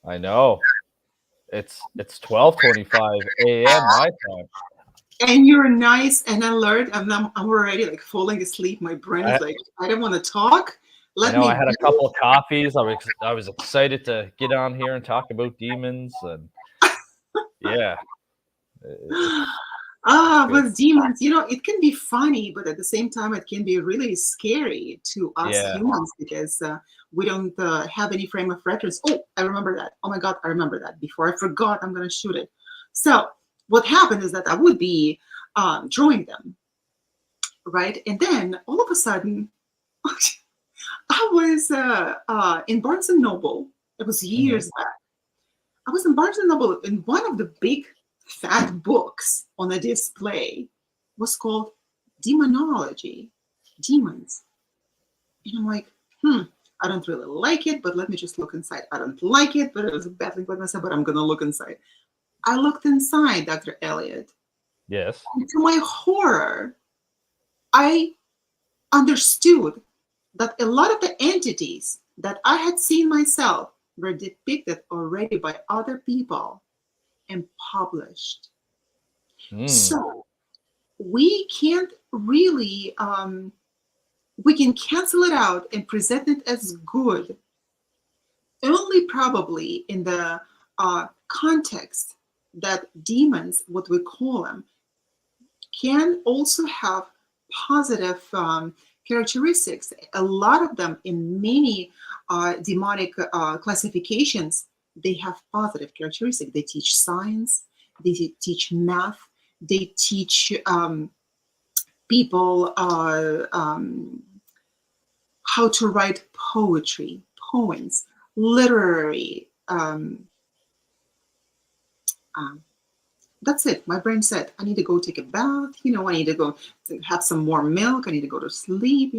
I know. It's 12:25 a.m. my time. And you're nice and alert. I'm already like falling asleep. My brain is I like, I don't want to talk. I Let know I me had a be. couple of coffees. I was excited to get on here and talk about demons, and yeah, it's good. With demons, it can be funny, but at the same time, it can be really scary to us Yeah. humans because we don't have any frame of reference. Oh, I remember that. Oh my God, I remember that. Before I forgot, I'm going to shoot it. So, what happened is that I would be drawing them, right? And then all of a sudden, I was in Barnes and Noble. It was Mhm. years back. I was in Barnes and Noble, and one of the big fat books on the display was called Demonology, Demons. And I'm like, I don't really like it, but let me just look inside. I don't like it, but it was battling with myself, but I'm gonna look inside. I looked inside, Dr. Elliott, Yes. and to my horror, I understood that a lot of the entities that I had seen myself were depicted already by other people and published. Mm. So we can't really, we can cancel it out and present it as good only probably in the context that demons, what we call them, can also have positive characteristics. A lot of them in many demonic classifications, they have positive characteristics. They teach science, they teach math, they teach people how to write poetry, poems, literary. Um, that's it. My brain said, I need to go take a bath. I need to go have some warm milk. I need to go to sleep.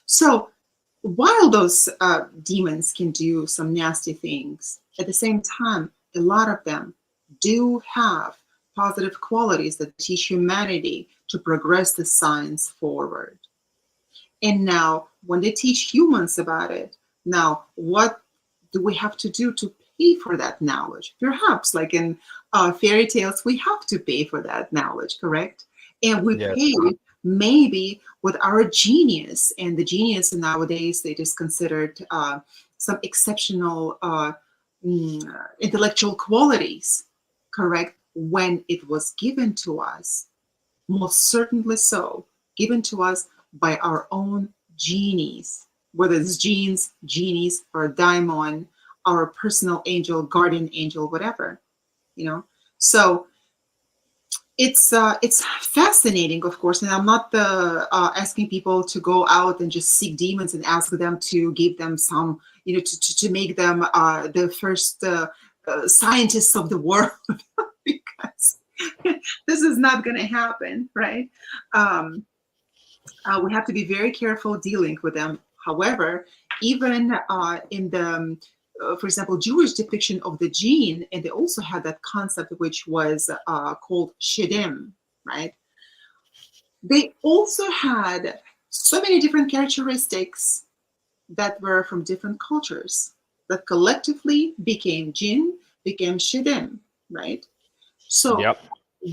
So while those demons can do some nasty things, at the same time, a lot of them do have positive qualities that teach humanity to progress the science forward. And now, when they teach humans about it, now what do we have to do to pay for that knowledge? Perhaps, like in fairy tales, we have to pay for that knowledge, correct? And we Yes. pay maybe with our genius, and the genius nowadays they just considered some exceptional intellectual qualities, correct? When it was given to us, most certainly so, given to us by our own genies, whether it's genes, genies, or a daimon, our personal angel, guardian angel, whatever, you know. So it's fascinating, of course, and I'm not asking people to go out and just seek demons and ask them to give them some, to make them the first scientists of the world, because this is not going to happen, right? Um, we have to be very careful dealing with them. However, even in the, for example, Jewish depiction of the jinn, and they also had that concept which was called shedim, right? They also had so many different characteristics that were from different cultures that collectively became jinn, became shedim, right? So, Yep.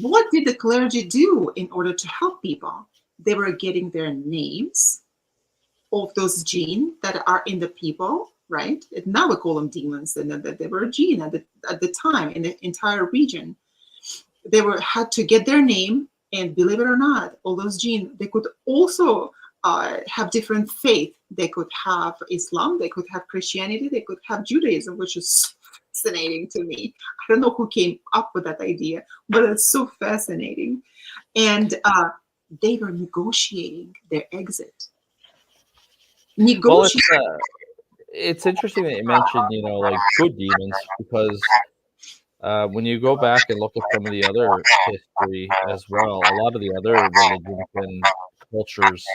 what did the clergy do in order to help people? They were getting their names of those genes that are in the people, right? And now we call them demons, and that they were a gene at the time in the entire region. They had to get their name, and believe it or not, all those genes, they could also have different faith. They could have Islam, they could have Christianity, they could have Judaism, which is fascinating to me. I don't know who came up with that idea, but it's so fascinating. And they were negotiating their exit. Well, Negotiating. it's interesting that you mentioned, like good demons, because when you go back and look at some of the other history as well, a lot of the other religions and cultures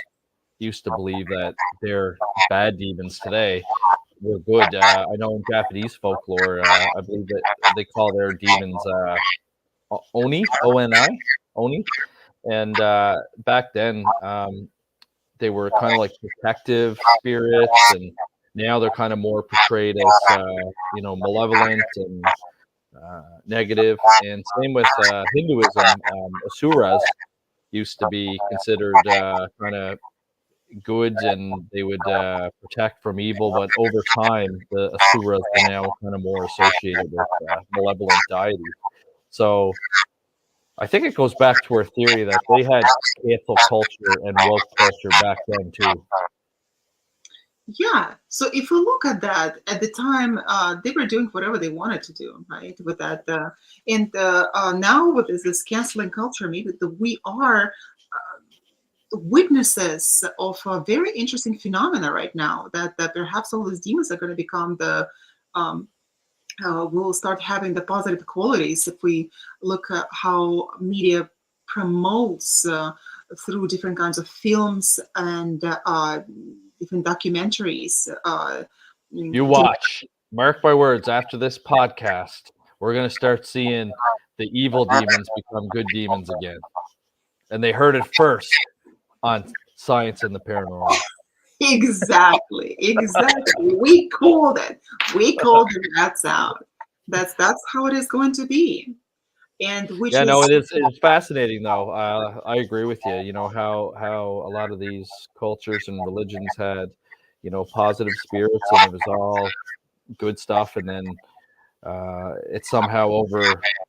used to believe that their bad demons today were good. I know in Japanese folklore, I believe that they call their demons Oni, O-N-I, Oni. And back then, they were kind of like protective spirits, and now they're kind of more portrayed as, malevolent and negative. And same with Hinduism. Asuras used to be considered kind of good, and they would protect from evil. But over time, the asuras are now kind of more associated with malevolent deities. So I think it goes back to our theory that they had cancel culture and woke culture back then too. Yeah. So if we look at that, at the time, they were doing whatever they wanted to do, right? With that, and now with this canceling culture, maybe we are witnesses of a very interesting phenomena right now. That perhaps all these demons are going to become the um, we'll start having the positive qualities if we look at how media promotes through different kinds of films and different documentaries. You watch. Mark my words, after this podcast, we're going to start seeing the evil demons become good demons again. And they heard it first on Science and the Paranormal. Exactly, exactly. We called it. We called it. That's out. That's how it is going to be, and which Yeah, no, is it's fascinating though. I agree with you. You know how a lot of these cultures and religions had, positive spirits, and it was all good stuff, and then it somehow over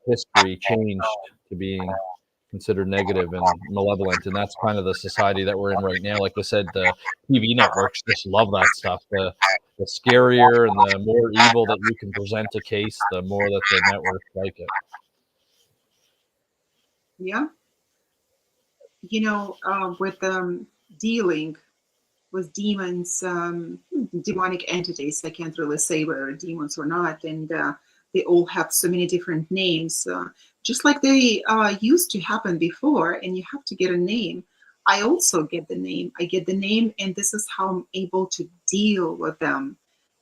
history changed to being considered negative and malevolent, and that's kind of the society that we're in right now. Like I said, the TV networks just love that stuff. The scarier and the more evil that you can present a case, the more that the networks like it. yeah. With dealing with demons, demonic entities. I can't really say whether demons or not, and they all have so many different names, just like they used to happen before. And you have to get a name. I also get the name. I get the name, and this is how I'm able to deal with them.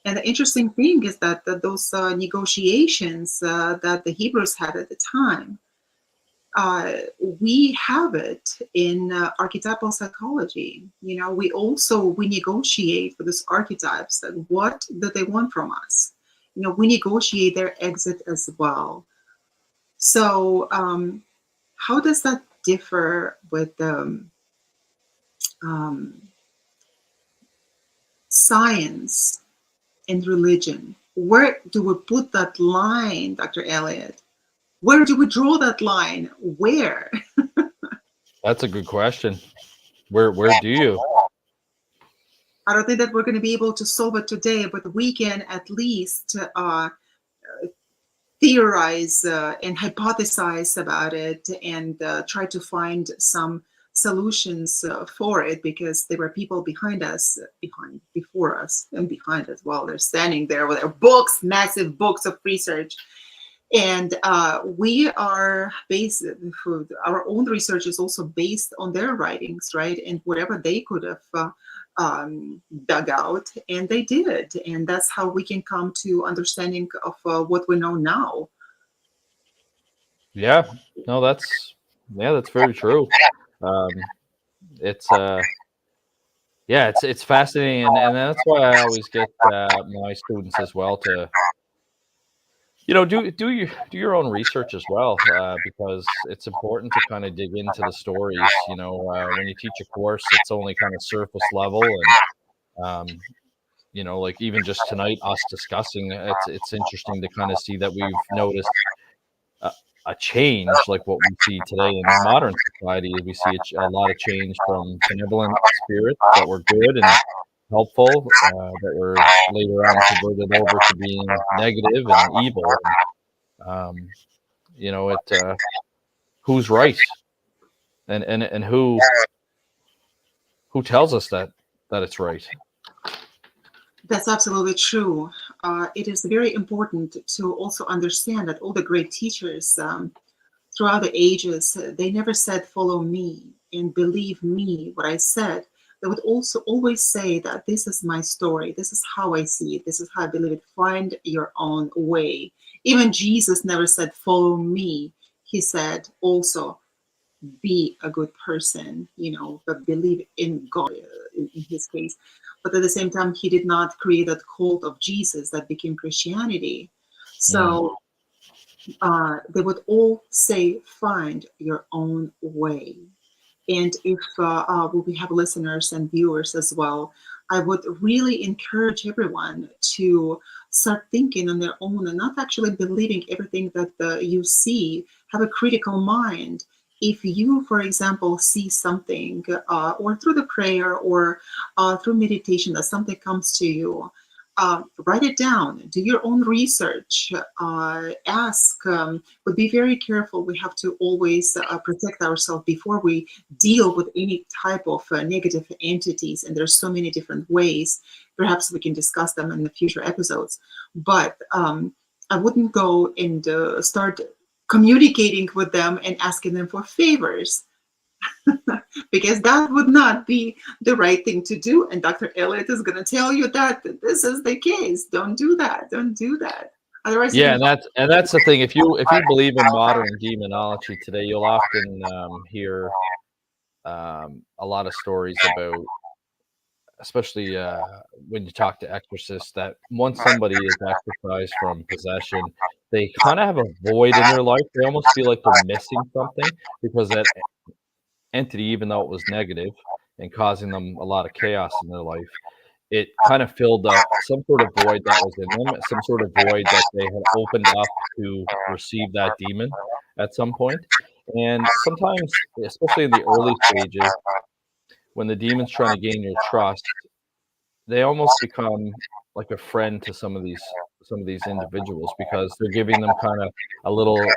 And the interesting thing is that those negotiations that the Hebrews had at the time, we have it in archetypal psychology. We negotiate for these archetypes that what do they want from us. We negotiate their exit as well. So how does that differ with um, science and religion? Where do we put that line, Dr. Elliott? Where do we draw that line? Where? That's a good question. Where do you? I don't think that we're going to be able to solve it today, but we can at least theorize and hypothesize about it, and try to find some solutions for it, because there were people before us, and behind as well. They're standing there with their books, massive books of research. And we are based, our own research is also based on their writings, right? And whatever they could have dug out, and they did. And that's how we can come to understanding of what we know now. Yeah, no, that's very true. Um, it's yeah, it's fascinating, and that's why I always get my students as well to do your own research as well, because it's important to kind of dig into the stories. When you teach a course, it's only kind of surface level, and like even just tonight, us discussing it's interesting to kind of see that we've noticed a, a change, like what we see today in modern society. We see a lot of change from benevolent spirits that were good and helpful that were later on converted over to being negative and evil. Um, you know, who's right, and who tells us that it's right. That's absolutely true. It is very important to also understand that all the great teachers throughout the ages, they never said, follow me and believe me, what I said. They would also always say that this is my story. This is how I see it. This is how I believe it. Find your own way. Even Jesus never said, follow me. He said also, be a good person, but believe in God in his case. But at the same time, he did not create that cult of Jesus that became Christianity. So they would all say, find your own way. And if we have listeners and viewers as well, I would really encourage everyone to start thinking on their own and not actually believing everything that you see. Have a critical mind. If you, for example, see something, or through the prayer or through meditation, that something comes to you, write it down, do your own research, ask, but be very careful. We have to always protect ourselves before we deal with any type of negative entities. And there's so many different ways. Perhaps we can discuss them in the future episodes. But I wouldn't go and start communicating with them and asking them for favors. Because that would not be the right thing to do. And Dr. Elliott is going to tell you that this is the case. Don't do that. Don't do that. Otherwise, you Yeah, can. and that's the thing. If you believe in modern demonology today, you'll often hear a lot of stories about, especially when you talk to exorcists, that once somebody is exorcised from possession, they kind of have a void in their life. They almost feel like they're missing something because that entity, even though it was negative and causing them a lot of chaos in their life, it kind of filled up some sort of void that was in them, some sort of void that they had opened up to receive that demon at some point. And sometimes, especially in the early stages, when the demon's trying to gain your trust, they almost become like a friend to some of these individuals because they're giving them kind of a little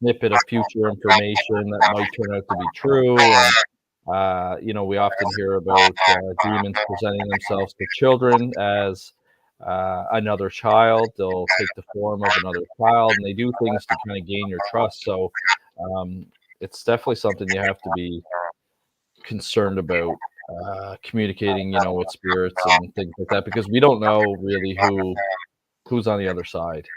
snippet of future information that might turn out to be true. And we often hear about demons presenting themselves to children as another child. They'll take the form of another child, and they do things to kind of gain your trust. So um, it's definitely something you have to be concerned about, communicating, with spirits and things like that, because we don't know really who's on the other side.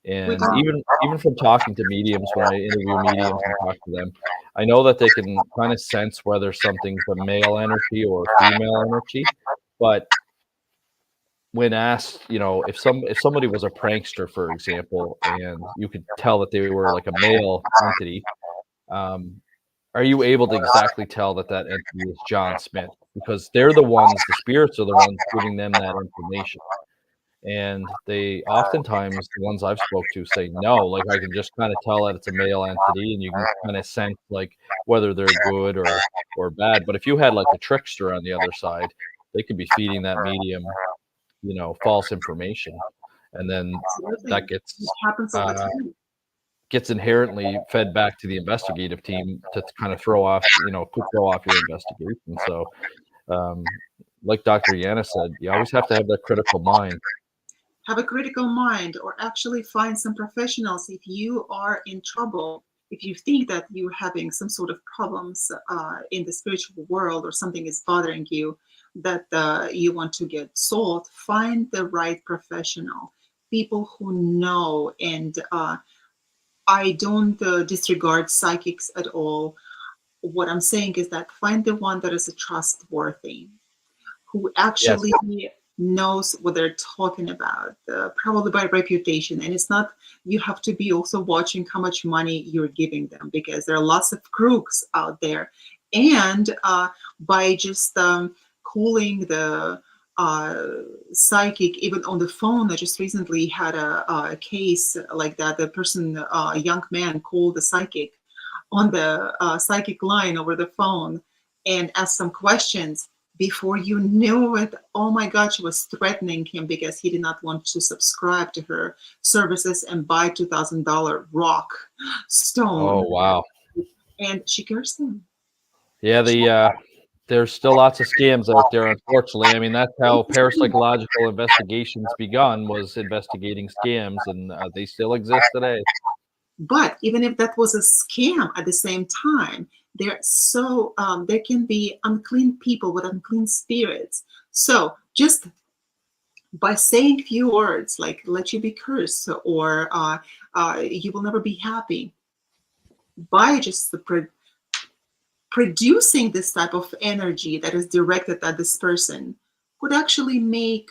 We And don't. even from talking to mediums, when I interview mediums and talk to them, I know that they can kind of sense whether something's a male energy or a female energy. But when asked, if somebody was a prankster, for example, and you could tell that they were like a male entity, um, are you able to exactly tell that that entity is John Smith? Because they're the ones, the spirits are the ones giving them that information. And they oftentimes, the ones I've spoke to, say no. Like, I can just kind of tell that it's a male entity, and you can kind of sense like whether they're good or bad. But if you had like a trickster on the other side, they could be feeding that medium, false information, and then Absolutely. that It happens all the time. gets inherently fed back to the investigative team to kind of could throw off your investigation. So, um, like Dr. Yana said, you always have to have that critical mind. Have a critical mind, or actually find some professionals if you are in trouble. If you think that you're having some sort of problems in the spiritual world, or something is bothering you that you want to get solved, find the right professional, people who know. And I don't disregard psychics at all. What I'm saying is that find the one that is trustworthy, who Yes. actually knows what they're talking about, probably by reputation. And it's not, you have to be also watching how much money you're giving them, because there are lots of crooks out there. And by just calling the psychic, even on the phone. I just recently had a case like that. The person, a young man, called the psychic on the psychic line over the phone and asked some questions. Before you knew it, oh my God, she was threatening him because he did not want to subscribe to her services and buy $2,000 rock Oh stone. wow. And she cursed him. Yeah, there's still lots of scams out there, unfortunately. I mean, that's how parapsychological investigations begun, was investigating scams, and they still exist today. But even if that was a scam, at the same time, there can be unclean people with unclean spirits. So just by saying few words like "let you be cursed" or "you will never be happy," by just producing this type of energy that is directed at this person, could actually make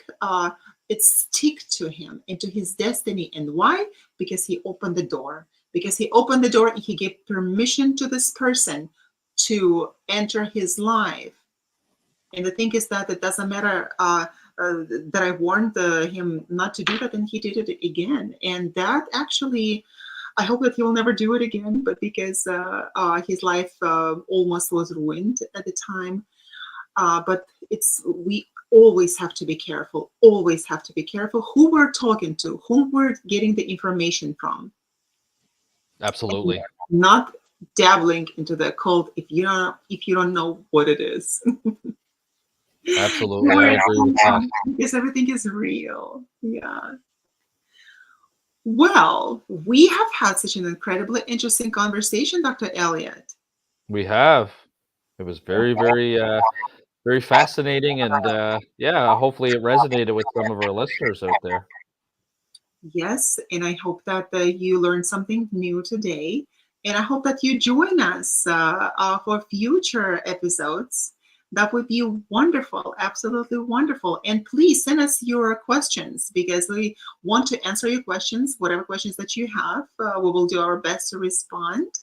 it stick to him, into his destiny. And why? Because he opened the door. Because he opened the door and he gave permission to this person to enter his life. And the thing is that it doesn't matter that I warned him not to do that, and he did it again. And that actually, I hope that he will never do it again, but because his life almost was ruined at the time. But we always have to be careful, always have to be careful who we're talking to, whom we're getting the information from. Absolutely. Not dabbling into the occult if you don't know what it is. Absolutely. I agree with that. Because everything is real. Yeah. Well, we have had such an incredibly interesting conversation, Dr. Elliott. We have. It was very, very, very fascinating, and yeah, hopefully it resonated with some of our listeners out there. Yes, and I hope that you learned something new today. And I hope that you join us for future episodes. That would be wonderful, absolutely wonderful. And please send us your questions because we want to answer your questions, whatever questions that you have. We will do our best to respond.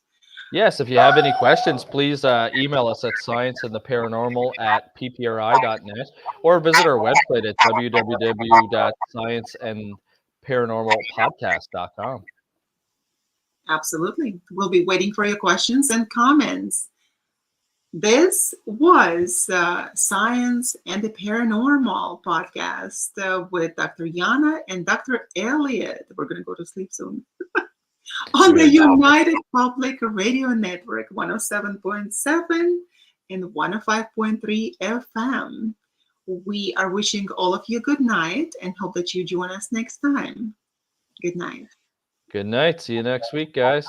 Yes, if you have any questions, please email us at scienceandtheparanormal@ppri.net, or visit our website at www.scienceandparanormalpodcast.com. Absolutely. We'll be waiting for your questions and comments. This was Science and the Paranormal podcast with Dr. Yana and Dr. Elliott. We're going to go to sleep soon. On the Good. United Public Radio Network 107.7 and 105.3 FM. We are wishing all of you good night and hope that you join us next time. Good night. Good night. See you next week, guys.